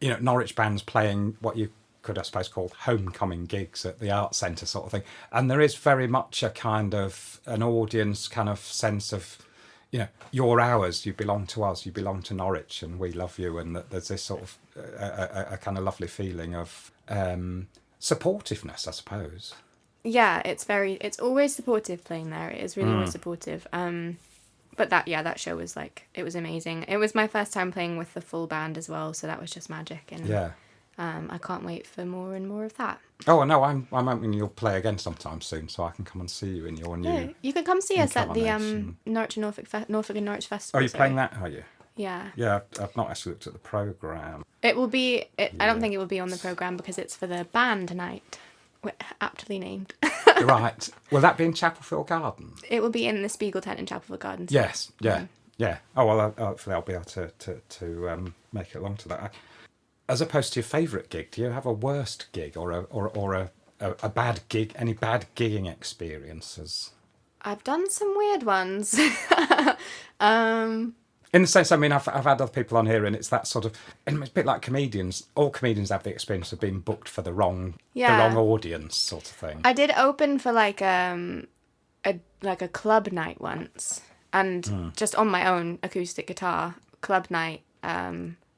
Norwich bands playing what you could, I suppose, call homecoming gigs at the Arts Centre sort of thing. And there is very much a kind of an audience kind of sense of, you're ours, you belong to us, you belong to Norwich, and we love you. And that there's this sort of a kind of lovely feeling of supportiveness, I suppose. Yeah, it's always supportive playing there. It is really always supportive. But that show was like, it was amazing. It was my first time playing with the full band as well, so that was just magic. And Yeah. I can't wait for more and more of that. Oh no, I'm hoping you'll play again sometime soon, so I can come and see you in your new. Yeah, you can come see us at the incarnation. Norwich and Norfolk and Norwich Festival. Oh, you're sorry. playing that, are you? Yeah. Yeah, I've not actually looked at the programme. It will be. I don't think it will be on the programme because it's for the band night, aptly named. Right. Will that be in Chapelfield Gardens? It will be in the Spiegel tent in Chapelfield Gardens. Yes. Yeah. Yeah. Oh well, hopefully I'll be able to make it along to that. As opposed to your favourite gig, do you have a worst gig or a bad gig? Any bad gigging experiences? I've done some weird ones. In the sense, I mean, I've had other people on here, and it's that sort of, and it's a bit like comedians. All comedians have the experience of being booked for the wrong audience, sort of thing. I did open for like a club night once, and just on my own acoustic guitar club night.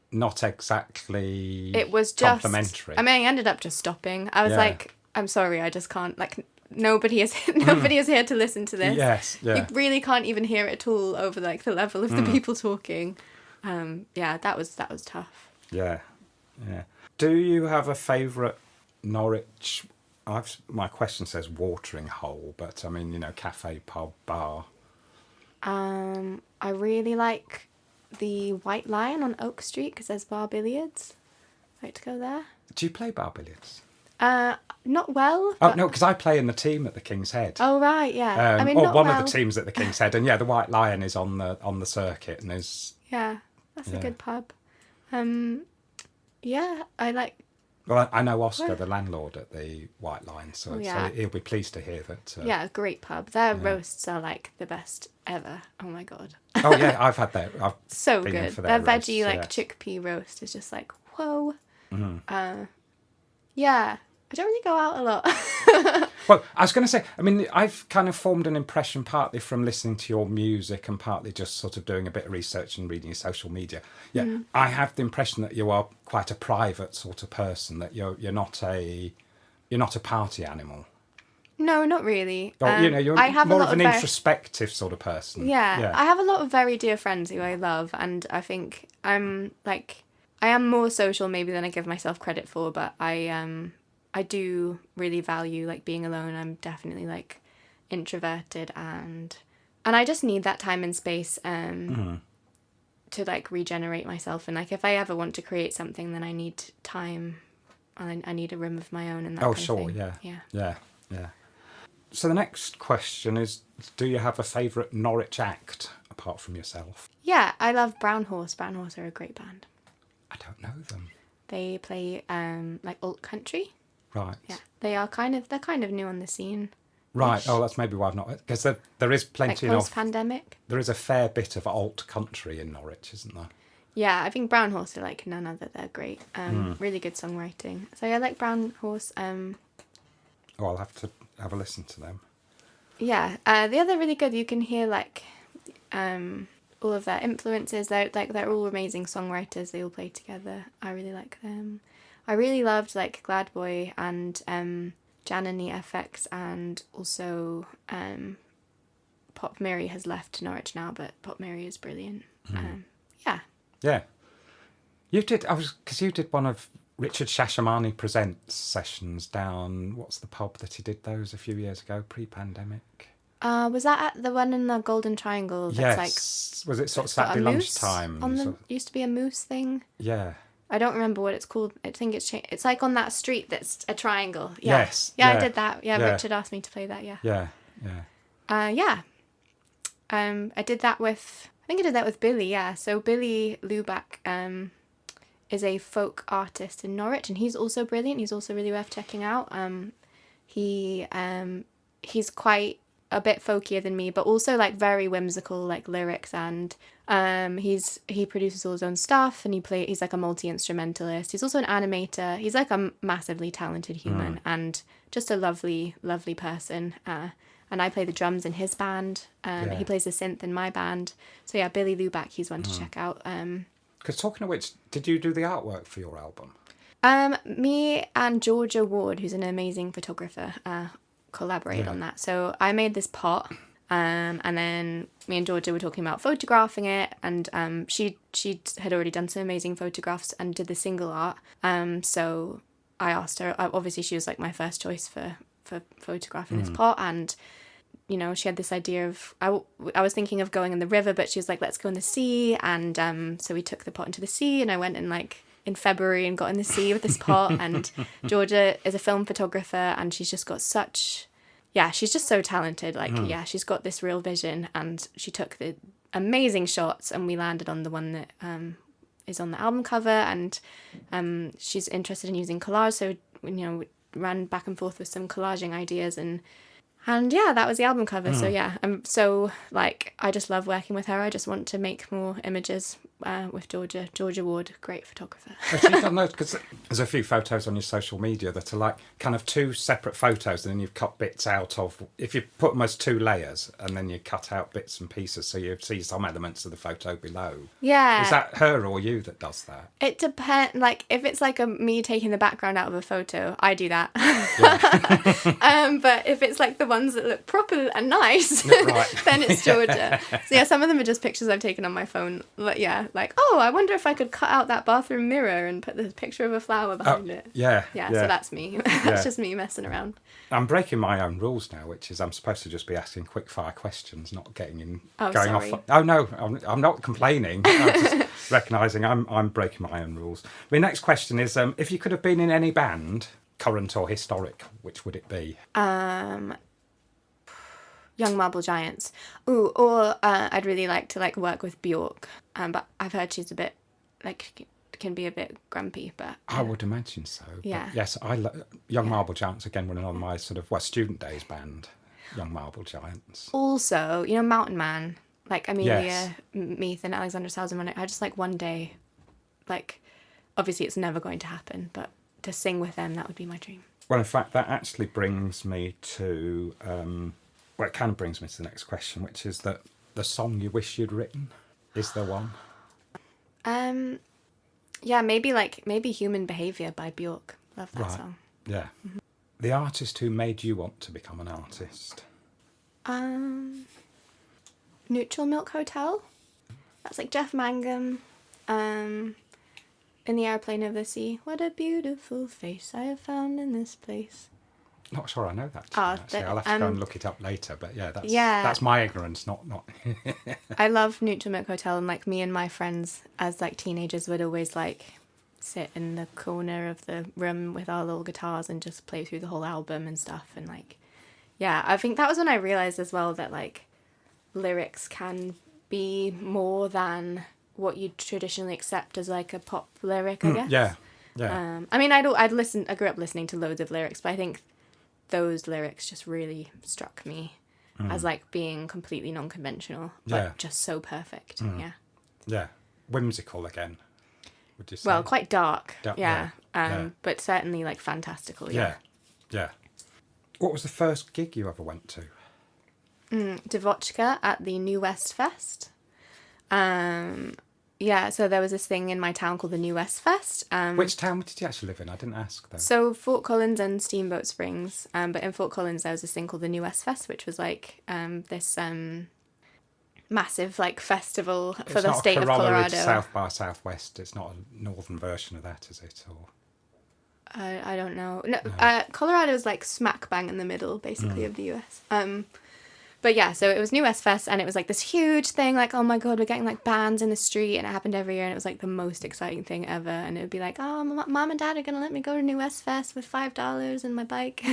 Not exactly. It was just complimentary. I mean, I ended up just stopping. I was like, I'm sorry, I just can't. Like, nobody is here to listen to this. Yes, yeah. You really can't even hear it at all over like the level of the people talking. That was tough. Yeah, yeah. Do you have a favourite Norwich? My question says watering hole, but I mean, cafe, pub, bar. I really like the White Lion on Oak Street because there's bar billiards. I like to go there. Do you play bar billiards? Not well. Oh no, because I play in the team at the King's Head. Oh right, yeah. I mean, or not one well. of the teams at the King's Head, and the White Lion is on the circuit, and is. Yeah, that's a good pub. Yeah, I like. Well, I know Oscar, the landlord at the White Lion, so he'll be pleased to hear that. Yeah, great pub. Their roasts are like the best ever. Oh my god. Oh yeah, I've had that. So been good. for Their roasts, veggie chickpea roast is just like whoa. Yeah, I don't really go out a lot. Well, I was going to say, I mean, I've kind of formed an impression partly from listening to your music and partly just sort of doing a bit of research and reading your social media. Yeah, I have the impression that you are quite a private sort of person, that you're not a party animal. No, not really. Or, you're I have more a lot of an of introspective sort of person. Yeah, I have a lot of very dear friends who I love, and I think I am more social maybe than I give myself credit for, but I do really value like being alone. I'm definitely like introverted and I just need that time and space to like regenerate myself, and like if I ever want to create something, then I need time and I need a room of my own and that kind of thing. Yeah. So the next question is, do you have a favourite Norwich act apart from yourself? Yeah, I love Brown Horse. Brown Horse are a great band. I don't know them. They play like alt country. Right. Yeah, they're kind of new on the scene. Right. Oh, that's maybe why I've not, because there is plenty like of post-pandemic. There is a fair bit of alt country in Norwich, isn't there? Yeah, I think Brown Horse are like none other. They're great. Really good songwriting. So yeah, I like Brown Horse. I'll have to have a listen to them. Yeah, the other really good. You can hear like all of their influences. They're all amazing songwriters. They all play together. I really like them. I really loved like Glad Boy and Jan and the FX, and also Pop Mary has left Norwich now, but Pop Mary is brilliant. Yeah. You did. Because you did one of Richard Shashamani Presents sessions down. What's the pub that he did those a few years ago, pre-pandemic? Was that at the one in the Golden Triangle? That's Yes. Was it sort of Saturday lunchtime? Used to be a moose thing. Yeah. I don't remember what it's called. I think it's changed. It's like on that street that's a triangle. Yeah. Yes. Yeah, I did that. Yeah, Richard asked me to play that. Yeah. Yeah. I did that with Billy. Yeah. So Billy Luback is a folk artist in Norwich, and he's also brilliant. He's also really worth checking out. He's quite a bit folkier than me, but also like very whimsical, like lyrics, and he produces all his own stuff, and he's like a multi-instrumentalist. He's also an animator. He's like a massively talented human and just a lovely person. And I play the drums in his band. He plays the synth in my band. So yeah, Billy Luback, he's one to check out. Because talking of which, did you do the artwork for your album? Me and Georgia Ward, who's an amazing photographer, collaborate on that. So I made this pot, and then me and Georgia were talking about photographing it, and she had already done some amazing photographs and did the single art. So I asked her. Obviously, she was like my first choice for photographing this pot, and she had this idea of I was thinking of going in the river, but she was like, let's go in the sea, and so we took the pot into the sea, and I went in February and got in the sea with this pot. And Georgia is a film photographer, and she's just got she's just so talented. She's got this real vision, and she took the amazing shots, and we landed on the one that is on the album cover. And she's interested in using collage, so we ran back and forth with some collaging ideas, and that was the album cover. So I'm so I just love working with her. I just want to make more images with Georgia Ward, great photographer. Have you done those? Because there's a few photos on your social media that are like kind of two separate photos, and then you've cut bits out of, if you put them as two layers, and then you cut out bits and pieces, so you see some elements of the photo below. Yeah. Is that her or you that does that? It depends. If it's me taking the background out of a photo, I do that. Yeah. But if it's the ones that look proper and nice, Right. then it's Georgia. So some of them are just pictures I've taken on my phone. But I wonder if I could cut out that bathroom mirror and put this picture of a flower behind it. Yeah. So that's me. That's just me messing around. I'm breaking my own rules now, which is I'm supposed to just be asking quick fire questions, not getting in, Oh, going sorry. off. Oh no, I'm not complaining. I'm just recognising I'm breaking my own rules. My next question is, if you could have been in any band, current or historic, which would it be? Young Marble Giants. Ooh, or I'd really like to work with Bjork. But I've heard she's a bit can be a bit grumpy. But I would imagine so. Yeah. But yes, Young Marble Giants again running on my sort of student days band. Young Marble Giants. Also, Mountain Man, Amelia Yes. Meath and Alexander Salzman. I just one day, obviously it's never going to happen, but to sing with them, that would be my dream. Well, in fact, that actually brings me to it kind of brings me to the next question, which is that the song you wish you'd written. Is there one? Yeah, maybe Human Behaviour by Bjork. Love that song. Yeah. Mm-hmm. The artist who made you want to become an artist. Neutral Milk Hotel. That's Jeff Mangum. In the Airplane of the Sea. What a beautiful face I have found in this place. Not sure I know that. Oh, Actually, I'll have to go and look it up later. But that's my ignorance, not. I love Neutral Milk Hotel, and me and my friends as teenagers would always sit in the corner of the room with our little guitars and just play through the whole album and stuff. And I think that was when I realized as well that lyrics can be more than what you traditionally accept as a pop lyric, I guess. Yeah. I grew up listening to loads of lyrics, but I think those lyrics just really struck me as being completely non-conventional, but just so perfect. Yeah. Whimsical again, would you say? Well, quite dark. Yeah. But certainly fantastical. Yeah. What was the first gig you ever went to? Devochka at the New West Fest. So there was this thing in my town called the New West Fest. Which town did you actually live in? I didn't ask though. So Fort Collins and Steamboat Springs. But in Fort Collins there was this thing called the New West Fest, which was this massive festival for the state of Colorado. South by Southwest. It's not a northern version of that, is it? Or I don't know. No. Colorado's smack bang in the middle, basically, of the US. But yeah, so it was New West Fest, and it was this huge thing, oh my god, we're getting bands in the street, and it happened every year, and it was the most exciting thing ever. And it would be oh, mom and dad are gonna let me go to New West Fest with $5 and my bike.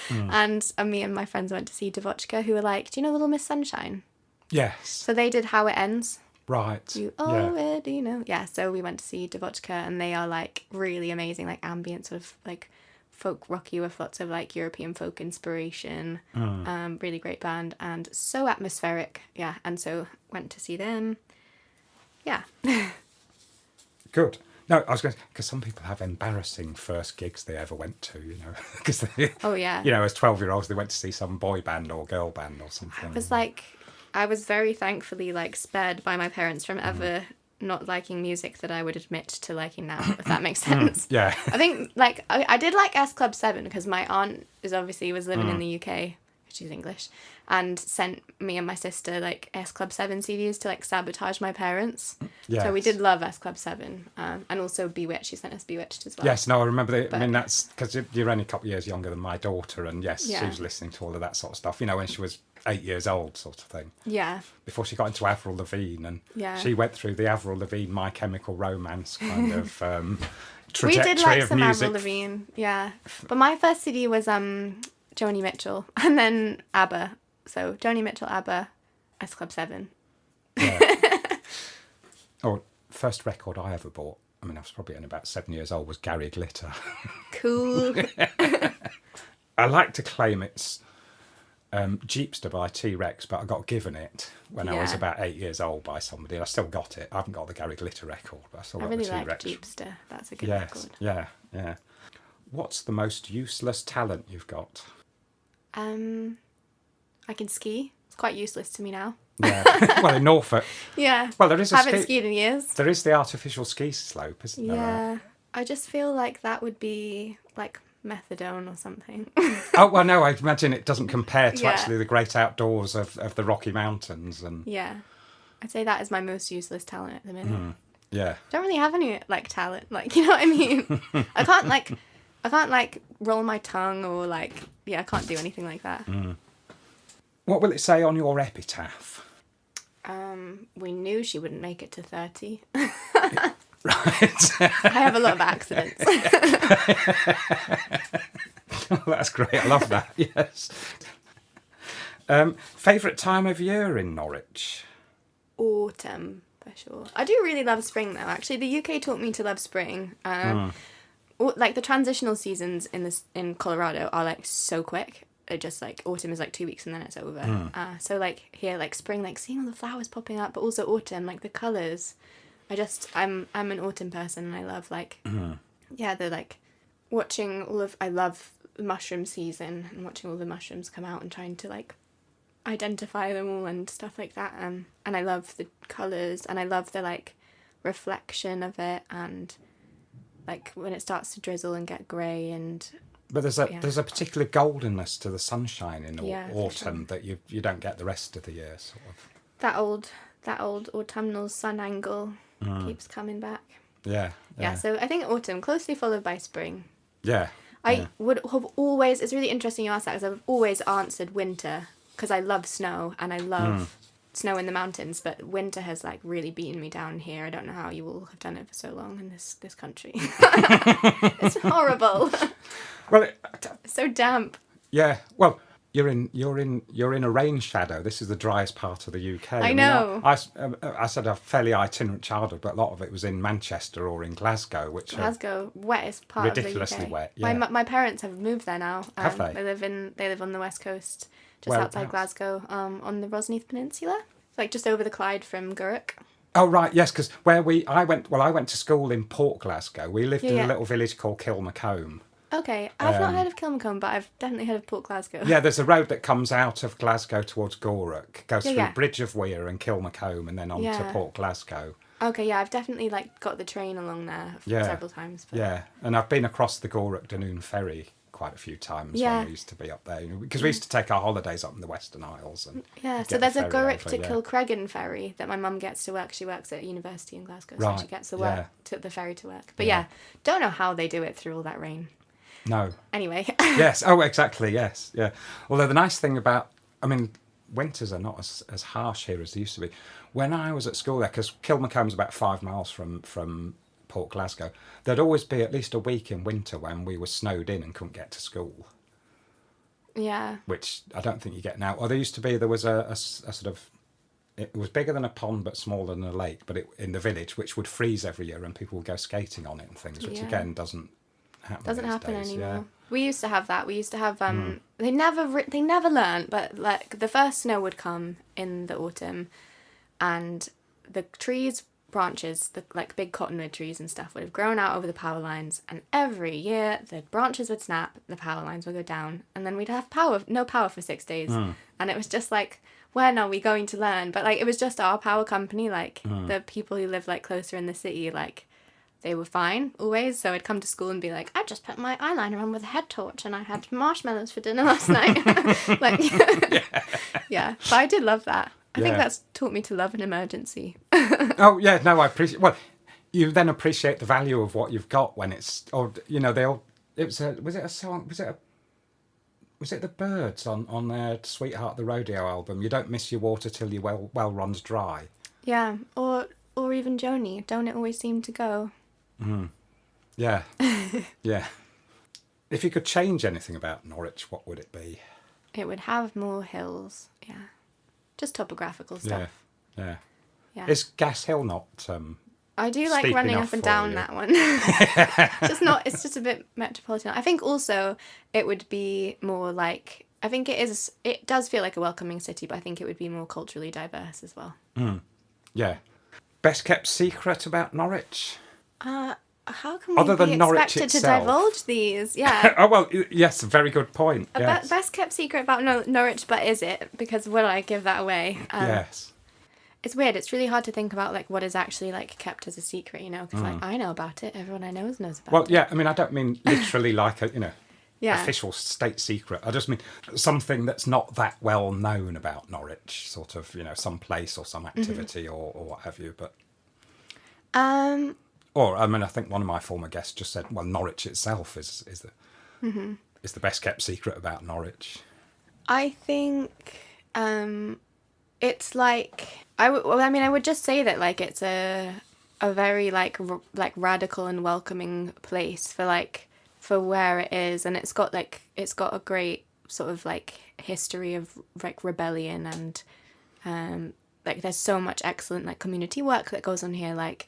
And me and my friends went to see Devochka, who were do you know Little Miss Sunshine? Yes. So they did How It Ends. Right. You already know. Yeah, so we went to see Devochka, and they are really amazing, ambient sort of folk rocky with lots of European folk inspiration. Really great band and so atmospheric. Yeah, and so went to see them. Yeah. Good. No, I was going to, because some people have embarrassing first gigs they ever went to, because oh yeah, as 12-year-olds they went to see some boy band or girl band or something. I was very thankfully spared by my parents from ever not liking music that I would admit to liking now, if that makes sense. Yeah. I think, like, I did like S Club 7 because my aunt was living in the UK, she's English, and sent me and my sister, like, S Club 7 CDs to, like, sabotage my parents. Yes. So we did love S Club 7, and also Bewitched. She sent us Bewitched as well. Yes, no, I remember that. I mean, that's because you're only a couple of years younger than my daughter, and yes, Yeah. she was listening to all of that sort of stuff, you know, when she was 8 years old, sort of thing. Yeah. Before she got into Avril Lavigne, and Yeah. she went through the Avril Lavigne My Chemical Romance kind of We trajectory did like of some music. Avril Lavigne, yeah. But my first CD was Joni Mitchell, and then ABBA. So Joni Mitchell, ABBA, S Club 7. Yeah. Oh, first record I ever bought, I mean, I was probably only about 7 years old, was Gary Glitter. Cool. I like to claim it's Jeepster by T-Rex, but I got given it when I was Yeah. about 8 years old by somebody, and I still got it. I haven't got the Gary Glitter record, but I still I got really the like T-Rex. Jeepster. That's a good Yes, record. yeah. What's the most useless talent you've got? I can ski. It's quite useless to me now. Yeah. Well, in Norfolk. Yeah. Well, there is a Haven't skied in years. There is the artificial ski slope, isn't there? Yeah. I just feel like that would be like methadone or something. Oh, well, no, I imagine it doesn't compare to Yeah. actually the great outdoors of the Rocky Mountains. And Yeah. I'd say that is my most useless talent at the minute. yeah. Don't really have any like talent, like, you know what I mean? I can't like roll my tongue or like, yeah, I can't do anything like that. What will it say on your epitaph? We knew she wouldn't make it to 30. Right. I have a lot of accidents. Oh, that's great. I love that. Yes. Favourite time of year in Norwich? Autumn, for sure. I do really love spring though. Actually, the UK taught me to love spring. Like the transitional seasons in Colorado are like so quick. It just like autumn is like 2 weeks and then it's over. So like here, like spring, like seeing all the flowers popping up, but also autumn, like the colours. I'm an autumn person, and I love like the like watching I love mushroom season and watching all the mushrooms come out and trying to like identify them all and stuff like that. And I love the colours, and I love the like reflection of it, and like when it starts to drizzle and get grey. And But there's a particular goldenness to the sunshine in Yeah, for autumn that you don't get the rest of the year, sort of. that old autumnal sun angle keeps coming back. Yeah. Yeah, so I think autumn, closely followed by spring. Yeah. I would have always, it's really interesting you ask that, because I've always answered winter, because I love snow, and I love snow in the mountains, but winter has like really beaten me down here. I don't know how you all have done it for so long in this country. It's horrible. Well, It's so damp. yeah. Well, you're in a rain shadow. This is the driest part of the UK. I know. I said a fairly itinerant childhood, but a lot of it was in Manchester or in Glasgow, which Glasgow, wettest part ridiculously of the UK. wet, yeah. My parents have moved there now. Have they? They live on the west coast, just Whereabouts? outside Glasgow, on the Rosneath Peninsula, like just over the Clyde from Gurrock. Oh right, yes, because I went to school in Port Glasgow. We lived in Yeah. a little village called Kilmacombe. Okay, I've not heard of Kilmacombe, but I've definitely heard of Port Glasgow. Yeah, there's a road that comes out of Glasgow towards Gourock, goes through yeah. Bridge of Weir and Kilmacombe, and then on to Yeah. Port Glasgow. Okay, yeah, I've definitely like got the train along there several times. But... Yeah, and I've been across the Gourock Dunoon ferry quite a few times Yeah. when we used to be up there, because we used to take our holidays up in the Western Isles. And Yeah, get so the there's a ferry Gurrock over, to yeah. Kilcreggan ferry that my mum gets to work. She works at university in Glasgow, so Right, she gets to yeah. work, took the ferry to work. But Yeah. yeah, don't know how they do it through all that rain. No. Anyway. Yes. Oh, exactly. Yes. Yeah. Although the nice thing about, I mean, winters are not as harsh here as they used to be. When I was at school there, because Kilmacombe's about 5 miles from Port Glasgow, there'd always be at least a week in winter when we were snowed in and couldn't get to school. Yeah. Which I don't think you get now. Or there was a sort of, it was bigger than a pond but smaller than a lake, but in the village, which would freeze every year and people would go skating on it and things, which Yeah. again doesn't happen. Doesn't these happen days. anymore. Yeah. We used to have that. We used to have they never learned, but like the first snow would come in the autumn, and the trees branches, the like big cottonwood trees and stuff, would have grown out over the power lines, and every year the branches would snap, the power lines would go down, and then we'd have no power for 6 days. And it was just like, when are we going to learn? But like, it was just our power company, like the people who live like closer in the city, like they were fine always. So I'd come to school and be like, I just put my eyeliner on with a head torch and I had marshmallows for dinner last night. Like, yeah. But I did love that. I think that's taught me to love an emergency. Oh yeah, no, I appreciate. Well, you then appreciate the value of what you've got when it's, or you know, was it a song? Was it the Birds on their Sweetheart the Rodeo album? You don't miss your water till your well runs dry. Yeah, or even Joni. Don't it always seem to go? Yeah, yeah. If you could change anything about Norwich, what would it be? It would have more hills. Yeah, just topographical stuff. Yeah. Yeah. Is Gas Hill not? I do like steep running enough up and for down you? that one. It's just a bit metropolitan. I think also it would be more like, I think it does feel like a welcoming city, but I think it would be more culturally diverse as well. Yeah. Best kept secret about Norwich? How can we Other than be Norwich expected to itself. divulge these? Yeah. Oh, well, yes, very good point. A Yes. best kept secret about Norwich, but is it? Because will I give that away? Yes. It's weird. It's really hard to think about like what is actually like kept as a secret, you know? Because like I know about it, everyone I know knows about it. Well, yeah, I mean, I don't mean literally like a, Yeah. official state secret. I just mean something that's not that well known about Norwich, sort of, some place or some activity or what have you. But or I mean, I think one of my former guests just said, well, Norwich itself is the best kept secret about Norwich. I think it's like I would just say that like it's a very like radical and welcoming place for where it is, and it's got a great sort of like history of like rebellion and like there's so much excellent like community work that goes on here, like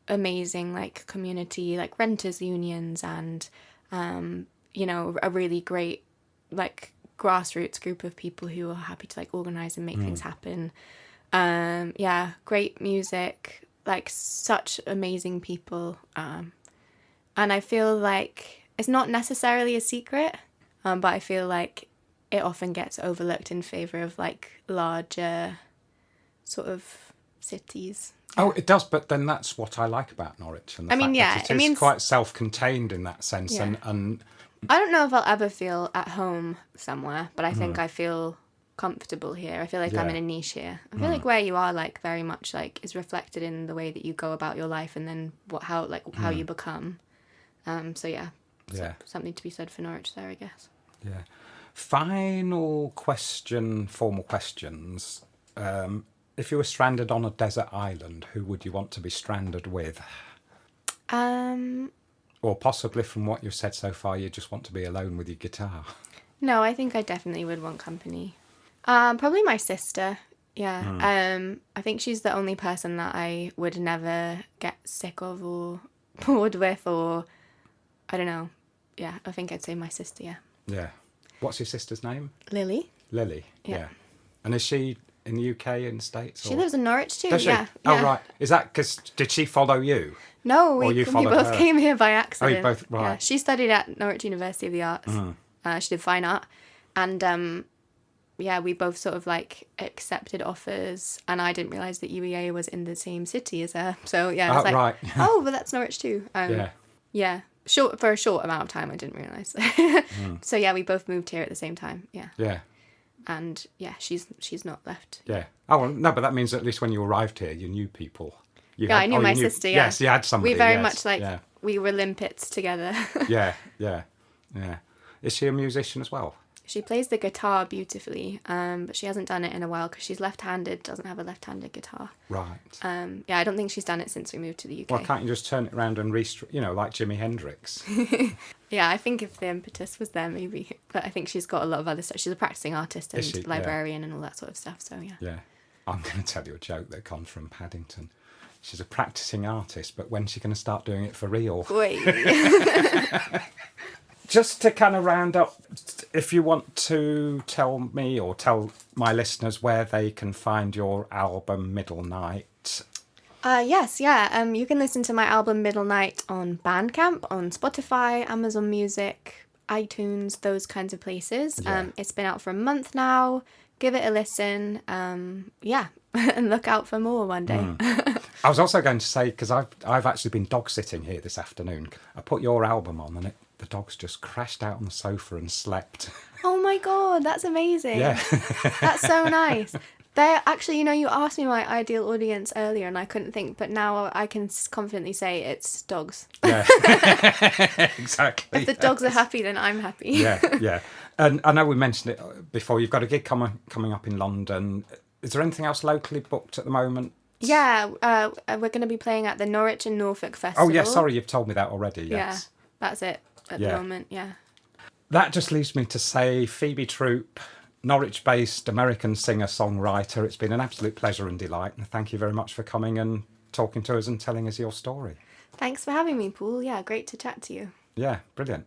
amazing like community like renters unions and a really great like grassroots group of people who are happy to like organize and make things happen. Great music, like such amazing people, and I feel like it's not necessarily a secret, but I feel like it often gets overlooked in favor of like larger sort of cities. Oh, it does, but then that's what I like about Norwich, and the fact that it is quite self-contained in that sense, Yeah. and I don't know if I'll ever feel at home somewhere, but I think I feel comfortable here. I feel like I'm in a niche here. I feel like where you are like very much like is reflected in the way that you go about your life and then how you become. Something to be said for Norwich there, I guess. Yeah. Final question, formal questions. If you were stranded on a desert island, who would you want to be stranded with? Or possibly from what you've said so far, you just want to be alone with your guitar. No, I think I definitely would want company. Probably my sister. Yeah. I think she's the only person that I would never get sick of or bored with, or I don't know. Yeah, I think I'd say my sister, yeah. Yeah. What's your sister's name? Lily. Lily. Yeah. And is she in the UK, in the States? She lives in Norwich too, Does she? yeah. Oh, right. Is that because, did she follow you? No, Or we you followed both her? came here by accident. Oh, you both, right. Yeah, she studied at Norwich University of the Arts. She did fine art. And we both sort of like accepted offers, and I didn't realise that UEA was in the same city as her. So yeah, I was like, right. oh, but that's Norwich too. Yeah. For a short amount of time, I didn't realise. So yeah, we both moved here at the same time. Yeah. Yeah. And yeah, she's not left. Yeah. Oh, well, no, but that means at least when you arrived here, you knew people. I knew my sister, yeah. Yes, you had somebody. We very much we were limpets together. Yeah. Is she a musician as well? She plays the guitar beautifully, but she hasn't done it in a while because she's left-handed, doesn't have a left-handed guitar. Right. I don't think she's done it since we moved to the UK. Well, can't you just turn it around and like Jimi Hendrix? Yeah, I think if the impetus was there, maybe. But I think she's got a lot of other stuff. She's a practicing artist and librarian and all that sort of stuff, so yeah. Yeah. I'm going to tell you a joke that comes from Paddington. She's a practicing artist, but when's she going to start doing it for real? Wait. Just to kind of round up, if you want to tell me or tell my listeners where they can find your album Middlenite. Yes, yeah. You can listen to my album Middlenite on Bandcamp, on Spotify, Amazon Music, iTunes, those kinds of places. Yeah. It's been out for a month now. give it a listen. Yeah, and look out for more one day. I was also going to say, because I've actually been dog sitting here this afternoon. I put your album on and the dogs just crashed out on the sofa and slept. Oh my God, that's amazing. Yeah. That's so nice. They're actually, you asked me my ideal audience earlier and I couldn't think, but now I can confidently say it's dogs. Yeah, exactly. If the dogs are happy, then I'm happy. Yeah. And I know we mentioned it before. You've got a gig coming up in London. Is there anything else locally booked at the moment? Yeah, we're going to be playing at the Norwich and Norfolk Festival. Oh, yeah, sorry, you've told me that already, yes. Yeah, that's it at the moment, yeah. That just leaves me to say Phoebe Troup, Norwich-based American singer-songwriter. It's been an absolute pleasure and delight, and thank you very much for coming and talking to us and telling us your story. Thanks for having me, Paul. Yeah, great to chat to you. Yeah, brilliant.